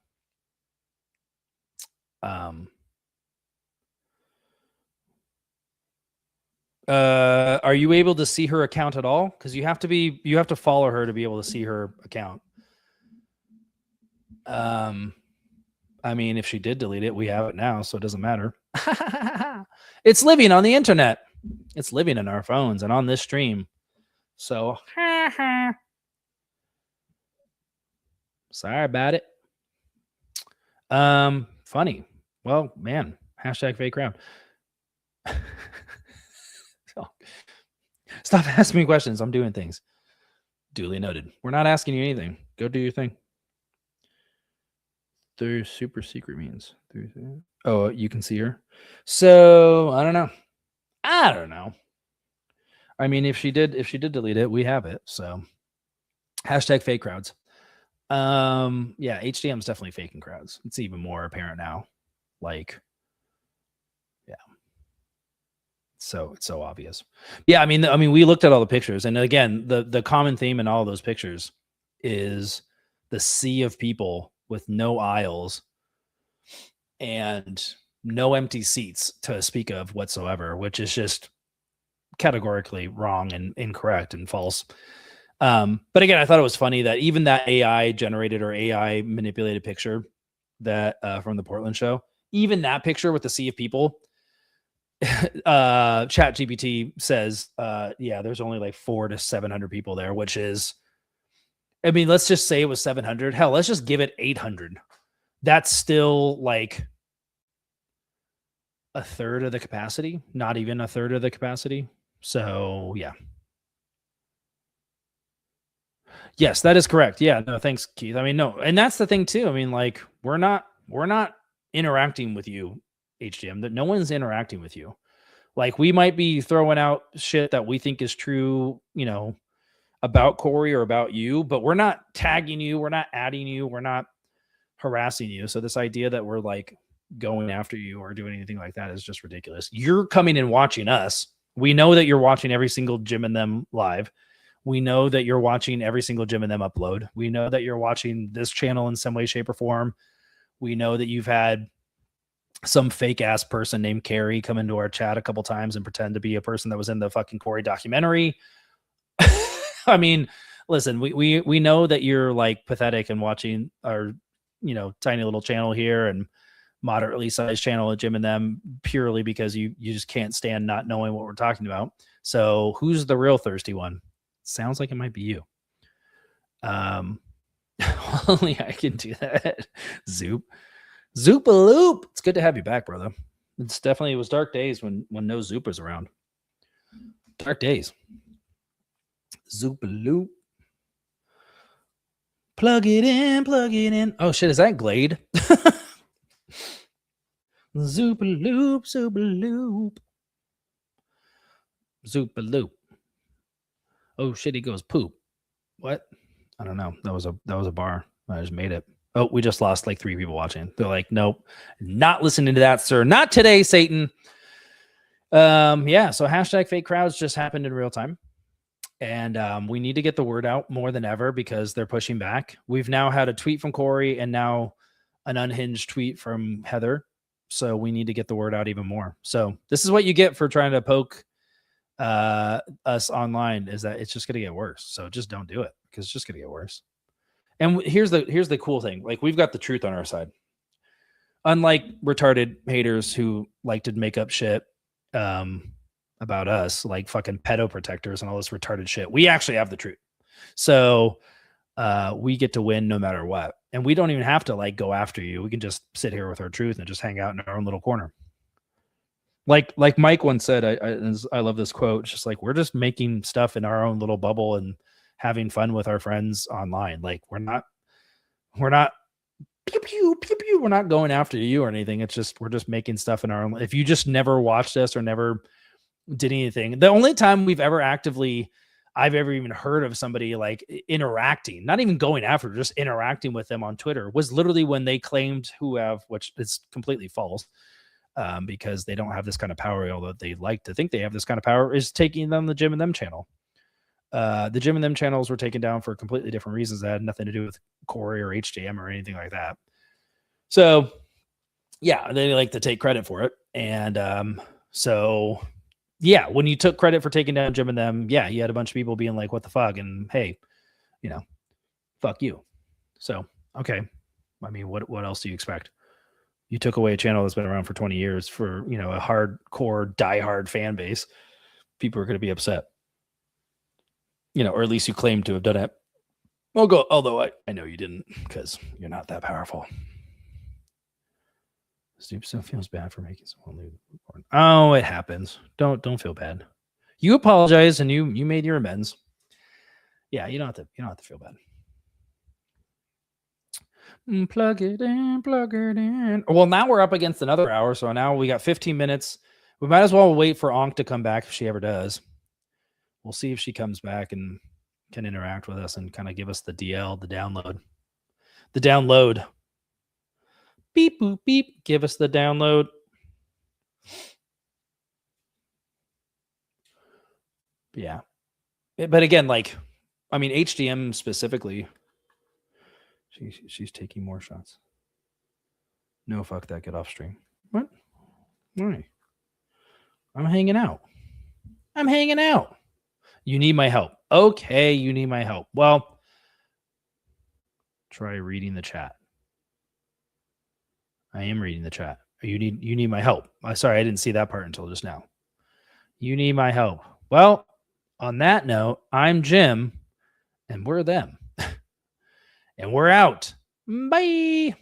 Are you able to see her account at all? Because you have to follow her to be able to see her account. I mean, if she did delete it, we have it now, so it doesn't matter. It's living on the internet. It's living in our phones and on this stream. So sorry about it. Funny. Well, man, hashtag fake round. Stop asking me questions. I'm doing things. Duly noted. We're not asking you anything. Go do your thing. The super secret means. Oh, you can see her. So I don't know. I mean, if she did delete it, we have it. So hashtag fake crowds. Yeah, HDM is definitely faking crowds. It's even more apparent now. Like, yeah. So it's so obvious. Yeah, I mean, we looked at all the pictures, and again, the common theme in all those pictures is the sea of people with no aisles and no empty seats to speak of whatsoever, which is just categorically wrong and incorrect and false. But again, I thought it was funny that even that AI generated or AI manipulated picture that from the Portland show, even that picture with the sea of people, Chat GPT says, yeah, there's only like 400 to 700 people there, which is, I mean, let's just say it was 700. Hell, let's just give it 800. That's still like a third of the capacity, not even a third of the capacity. So yeah. Yes, that is correct. Yeah, no, thanks, Keith. I mean, no, and that's the thing too. I mean, like, we're not interacting with you, HDM. That no one's interacting with you. Like, we might be throwing out shit that we think is true, you know, about Corey or about you, but we're not tagging you, we're not adding you, we're not harassing you. So this idea that we're like going after you or doing anything like that is just ridiculous. You're coming and watching us. We know that you're watching every single Jim and Them live. We know that you're watching every single Jim and Them upload. We know that you're watching this channel in some way, shape, or form. We know that you've had some fake ass person named Carrie come into our chat a couple times and pretend to be a person that was in the fucking Corey documentary. I mean, listen, we know that you're like pathetic and watching our, you know, tiny little channel here and moderately sized channel at Jim and Them purely because you just can't stand not knowing what we're talking about. So who's the real thirsty one? Sounds like it might be you. Only I can do that. Zoop-a-loop. It's good to have you back, brother. It was dark days when no Zoop was around. Dark days. Zoop-a-loop. Plug it in. Oh shit, is that Glade? Zoop-a-loop, zoop-a-loop. Zoop-a-loop. Oh shit, he goes poop. What? I don't know. That was a bar. I just made it. Oh, we just lost like 3 people watching. They're like, nope, not listening to that, sir. Not today, Satan. Yeah, so hashtag fake crowds just happened in real time. And we need to get the word out more than ever because they're pushing back. We've now had a tweet from Corey and now an unhinged tweet from Heather. So we need to get the word out even more. So this is what you get for trying to poke us online, is that it's just going to get worse. So just don't do it because it's just going to get worse. And here's the cool thing. Like, we've got the truth on our side. Unlike retarded haters who like to make up shit about us, like fucking pedo protectors and all this retarded shit, we actually have the truth. So we get to win no matter what. And we don't even have to like go after you. We can just sit here with our truth and just hang out in our own little corner. Like Mike once said, I love this quote. It's just like, we're just making stuff in our own little bubble and having fun with our friends online. Like, we're not pew, pew, pew, pew. We're not going after you or anything. It's just, we're just making stuff in our own. If you just never watched us or never did anything, the only time I've ever even heard of somebody like interacting, not even going after, just interacting with them on Twitter, was literally when they claimed which is completely false. Because they don't have this kind of power, although they like to think they have this kind of power, is taking down the Jim and Them channel. The Jim and Them channels were taken down for completely different reasons that had nothing to do with Corey or HJM or anything like that. So, yeah, they like to take credit for it. And so, yeah, when you took credit for taking down Jim and Them, yeah, you had a bunch of people being like, what the fuck? And hey, you know, fuck you. So, okay. I mean, what else do you expect? You took away a channel that's been around for 20 years for, you know, a hardcore, diehard fan base. People are going to be upset. You know, or at least you claim to have done it. Although I know you didn't, because you're not that powerful. Snoop still feels bad for making someone leave. Oh, it happens. Don't feel bad. You apologize and you made your amends. Yeah, you don't have to feel bad. Plug it in. Well, now we're up against another hour, so now we got 15 minutes. We might as well wait for Ankh to come back if she ever does. we'll see if she comes back and can interact with us and kind of give us the DL, the download. The download. Beep, boop, beep. Give us the download. Yeah. But again, like, I mean, HDM specifically, she's taking more shots. No, fuck that. Get off stream. What? Why? I'm hanging out. You need my help. Okay, you need my help. Well, try reading the chat. I am reading the chat. You need my help. Sorry, I didn't see that part until just now. You need my help. Well, on that note, I'm Jim, and we're them. And we're out. Bye.